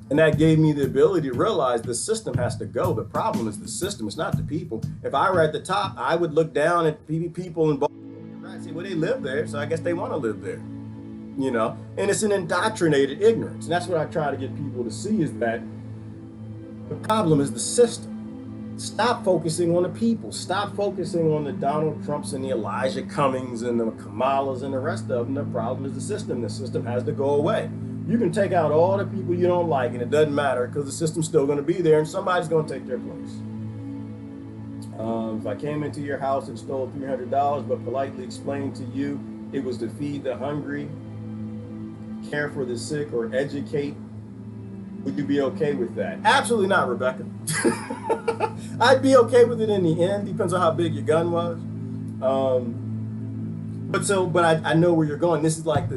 A: And that gave me the ability to realize the system has to go. The problem is the system, it's not the people. If I were at the top, I would look down at people in Baltimore and say, well, they live there, so I guess they want to live there. You know, and it's an indoctrinated ignorance. And that's what I try to get people to see is that the problem is the system. Stop focusing on the people. Stop focusing on the Donald Trumps and the Elijah Cummings and the Kamalas and the rest of them. The problem is the system. The system has to go away. You can take out all the people you don't like and it doesn't matter because the system's still going to be there and somebody's going to take their place. If I came into your house and stole $300 but politely explained to you it was to feed the hungry, care for the sick, or educate, would you be okay with that? Absolutely not, Rebecca. I'd be okay with it in the end. Depends on how big your gun was. But I know where you're going. This is like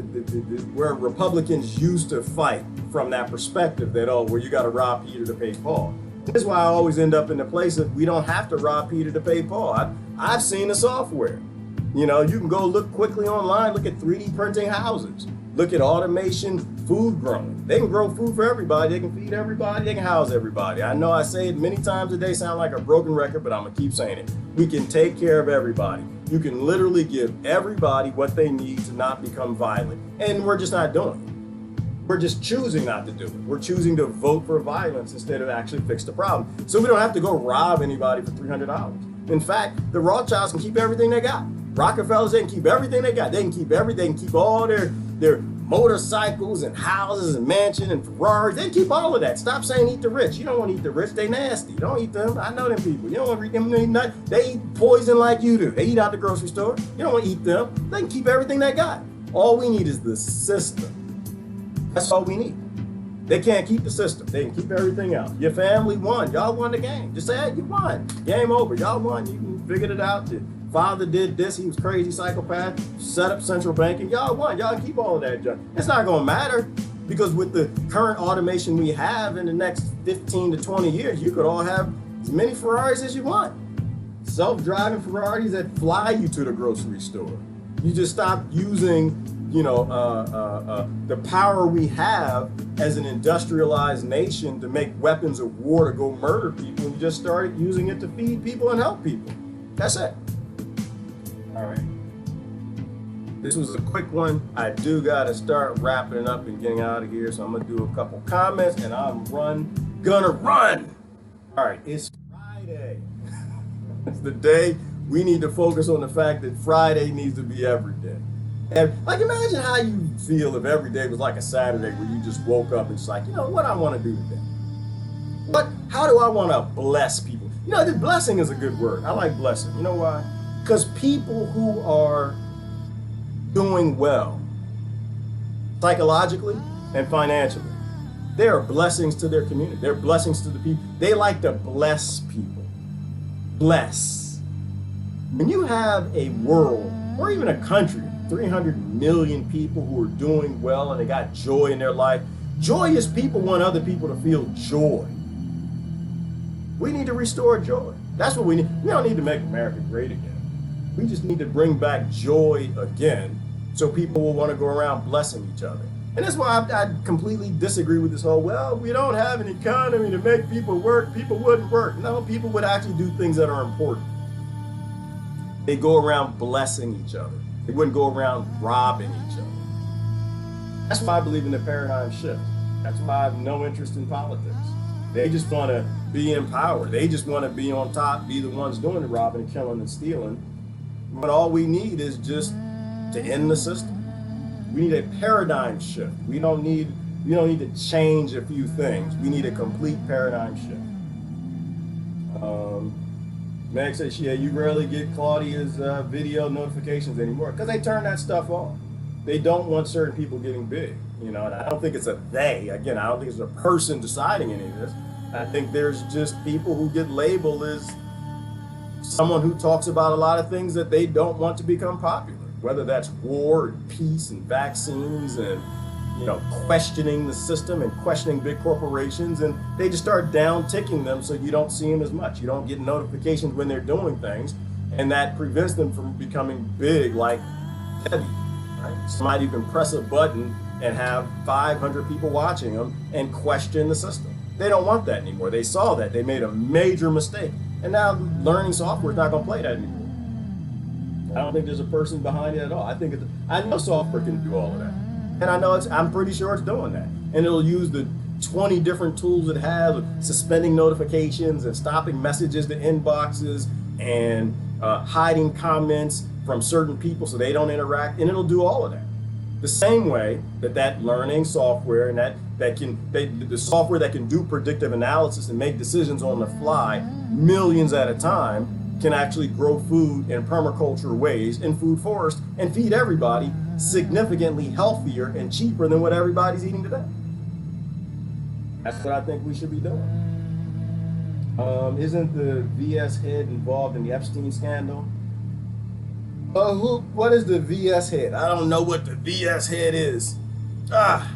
A: where Republicans used to fight from that perspective that, oh, well, you got to rob Peter to pay Paul. This is why I always end up in the place of we don't have to rob Peter to pay Paul. I've seen the software. You know, you can go look quickly online, look at 3D printing houses, look at automation, food growing. They can grow food for everybody. They can feed everybody. They can house everybody. I know I say it many times a day, sound like a broken record, but I'm going to keep saying it. We can take care of everybody. You can literally give everybody what they need to not become violent. And we're just not doing it. We're just choosing not to do it. We're choosing to vote for violence instead of actually fix the problem. So we don't have to go rob anybody for $300. In fact, the Rothschilds can keep everything they got. Rockefellers, they can keep everything they got. They can keep everything. They can keep all their motorcycles and houses and mansions and Ferraris. They can keep all of that. Stop saying eat the rich. You don't want to eat the rich. They nasty. Don't eat them. I know them people. You don't want to eat them. They eat nothing. They eat poison like you do. They eat out the grocery store. You don't want to eat them. They can keep everything they got. All we need is the system. That's all we need. They can't keep the system. They can keep everything else. Your family won. Y'all won the game. Just say, hey, you won. Game over. Y'all won. You figured it out. Your father did this. He was crazy, psychopath. Set up central banking. Y'all won. Y'all keep all of that junk. It's not going to matter because with the current automation we have in the next 15 to 20 years, you could all have as many Ferraris as you want. Self-driving Ferraris that fly you to the grocery store. You just stop using the power we have as an industrialized nation to make weapons of war to go murder people, and you just started using it to feed people and help people. That's it. All right. This was a quick one. I do got to start wrapping it up and getting out of here, so I'm going to do a couple comments, and I'm gonna run. All right, it's Friday. It's the day we need to focus on the fact that Friday needs to be every day. And like, imagine how you feel if every day was like a Saturday where you just woke up and it's like, you know, what I want to do today? How do I want to bless people? You know, blessing is a good word. I like blessing. You know why? Because people who are doing well, psychologically and financially, They are blessings to their community. They're blessings to the people. They like to bless people. Bless. When you have a world, or even a country, 300 million people who are doing well and they got joy in their life, joyous people want other people to feel joy. We need to restore joy. That's what we need. We don't need to make America great again. We just need to bring back joy again so people will want to go around blessing each other. And that's why I completely disagree with this whole, well, we don't have an economy to make people work, people wouldn't work. No, people would actually do things that are important. They go around blessing each other. They wouldn't go around robbing each other. That's why I believe in the paradigm shift. That's why I have no interest in politics. They just want to be in power. They just want to be on top, be the ones doing the robbing and killing and stealing. But all we need is just to end the system. We need a paradigm shift. We don't need to change a few things. We need a complete paradigm shift. Meg says, yeah, you rarely get Claudia's video notifications anymore because they turn that stuff off. They don't want certain people getting big, and I don't think it's a they. Again, I don't think it's a person deciding any of this. I think there's just people who get labeled as someone who talks about a lot of things that they don't want to become popular, whether that's war and peace and vaccines and questioning the system and questioning big corporations, and they just start down ticking them so you don't see them as much. You don't get notifications when they're doing things, and that prevents them from becoming big like Debbie. Right? Somebody can press a button and have 500 people watching them and question the system. They don't want that anymore. They saw that. They made a major mistake. And now learning software is not going to play that anymore. I don't think there's a person behind it at all. I know software can do all of that. And I'm pretty sure it's doing that. And it'll use the 20 different tools it has, suspending notifications and stopping messages to inboxes and hiding comments from certain people so they don't interact. And it'll do all of that. The same way that learning software and the software that can do predictive analysis and make decisions on the fly, millions at a time, can actually grow food in permaculture ways in food forest and feed everybody significantly healthier and cheaper than what everybody's eating today. That's what I think we should be doing. Isn't the VS head involved in the Epstein scandal? What is the VS head? I don't know what the VS head is. I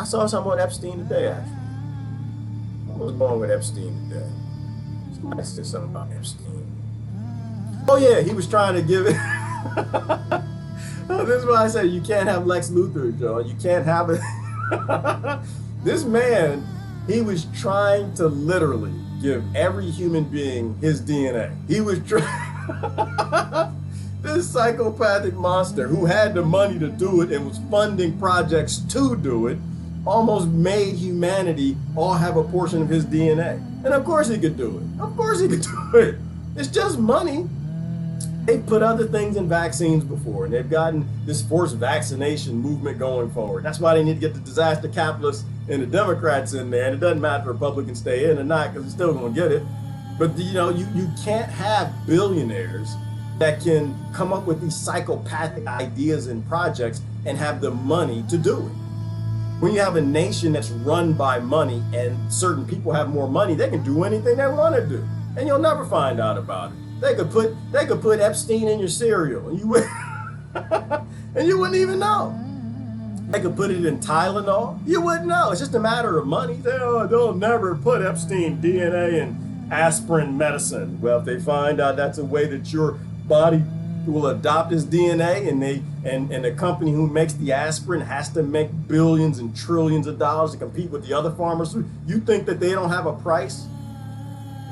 A: saw something on Epstein today, actually. What was going on with Epstein today? Somebody said something about Epstein. Oh yeah, he was trying to give it. This is why I say you can't have Lex Luthor, Joe. You can't have it. This man, he was trying to literally give every human being his DNA. He was trying. This psychopathic monster who had the money to do it and was funding projects to do it almost made humanity all have a portion of his DNA. And of course he could do it. Of course he could do it. It's just money. They've put other things in vaccines before, and they've gotten this forced vaccination movement going forward. That's why they need to get the disaster capitalists and the Democrats in there. And it doesn't matter if Republicans stay in or not, because they're still going to get it. But you can't have billionaires that can come up with these psychopathic ideas and projects and have the money to do it. When you have a nation that's run by money and certain people have more money, they can do anything they want to do, and you'll never find out about it. They could put Epstein in your cereal, and you wouldn't even know. They could put it in Tylenol, you wouldn't know. It's just a matter of money. They'll never put Epstein DNA in aspirin medicine. Well, if they find out that's a way that your body will adopt his DNA, and the company who makes the aspirin has to make billions and trillions of dollars to compete with the other pharmaceuticals, you think that they don't have a price?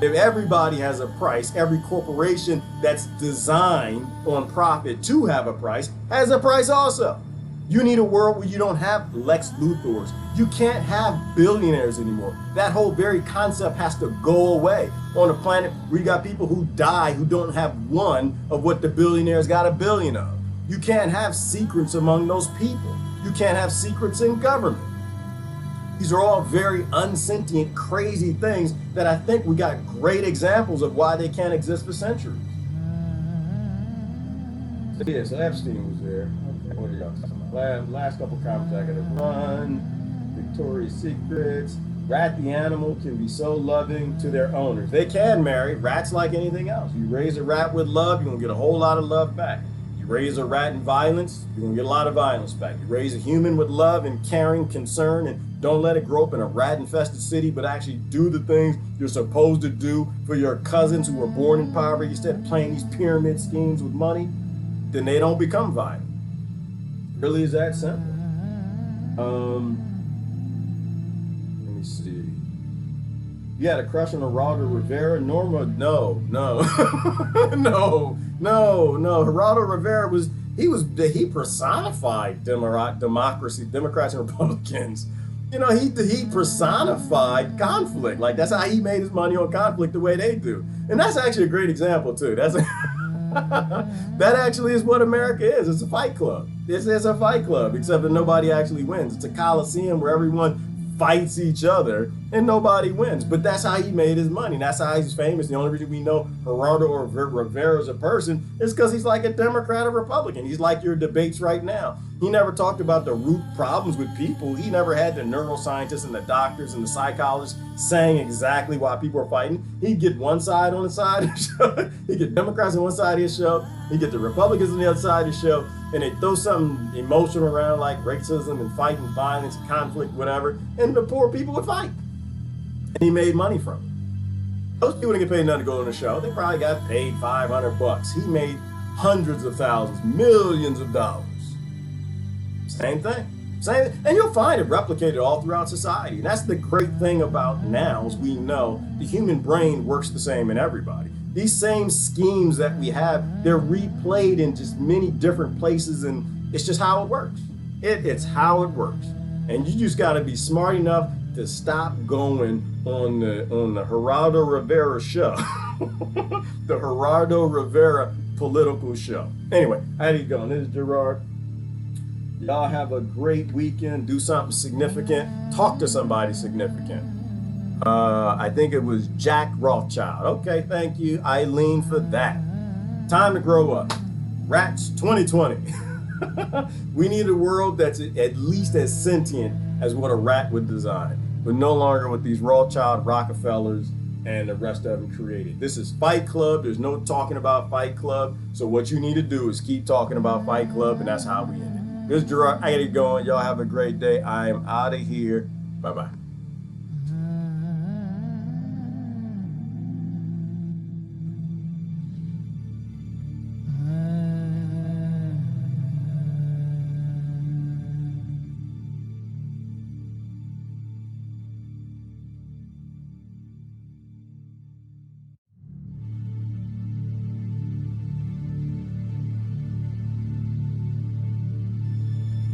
A: If everybody has a price, every corporation that's designed on profit to have a price has a price also. You need a world where you don't have Lex Luthors. You can't have billionaires anymore. That whole very concept has to go away. On a planet where you got people who die who don't have one of what the billionaires got a billion of. You can't have secrets among those people. You can't have secrets in government. These are all very unsentient, crazy things that I think we got great examples of why they can't exist for centuries. Yeah, so Epstein was there. Okay, what are y'all talking about? Last couple comments I gotta run. Victoria's Secrets. Rat the animal can be so loving to their owners. They can marry. Rats like anything else. You raise a rat with love, you're going to get a whole lot of love back. You raise a rat in violence, you're going to get a lot of violence back. You raise a human with love and caring, concern, and don't let it grow up in a rat-infested city, but actually do the things you're supposed to do for your cousins who were born in poverty instead of playing these pyramid schemes with money, then they don't become violent. It really is that simple. Let me see. You had a crush on Geraldo Rivera? Norma? No. No. Geraldo Rivera he personified democracy, Democrats and Republicans. You know, he personified conflict. Like, that's how he made his money on conflict the way they do. And that's actually a great example, too. That actually is what America is. It's a fight club. It's a fight club, except that nobody actually wins. It's a coliseum where everyone fights each other and nobody wins. But that's how he made his money. That's how he's famous. The only reason we know Geraldo Rivera as a person is because he's like a Democrat or Republican. He's like your debates right now. He never talked about the root problems with people. He never had the neuroscientists and the doctors and the psychologists saying exactly why people are fighting. He'd get one side on the side of the show. He'd get Democrats on one side of his show. He'd get the Republicans on the other side of the show. And they throw something emotional around like racism and fighting, violence, conflict, whatever. And the poor people would fight. And he made money from it. Those people didn't get paid nothing to go on the show. They probably got paid $500. He made hundreds of thousands, millions of dollars. Same thing. And you'll find it replicated all throughout society. And that's the great thing about now is we know the human brain works the same in everybody. These same schemes that we have, they're replayed in just many different places, and it's just how it works. It's how it works. And you just got to be smart enough to stop going on the Geraldo Rivera show. The Geraldo Rivera political show. Anyway, how you going? This is Gerard. Y'all have a great weekend. Do something significant. Talk to somebody significant. I think it was Jack Rothschild. Okay, thank you, Eileen, for that. Time to grow up. Rats 2020. We need a world that's at least as sentient as what a rat would design, but no longer what these Rothschild, Rockefellers, and the rest of them created. This is Fight Club. There's no talking about Fight Club. So what you need to do is keep talking about Fight Club, and that's how we end it. This is Gerard. I gotta get going. Y'all have a great day. I am out of here. Bye-bye.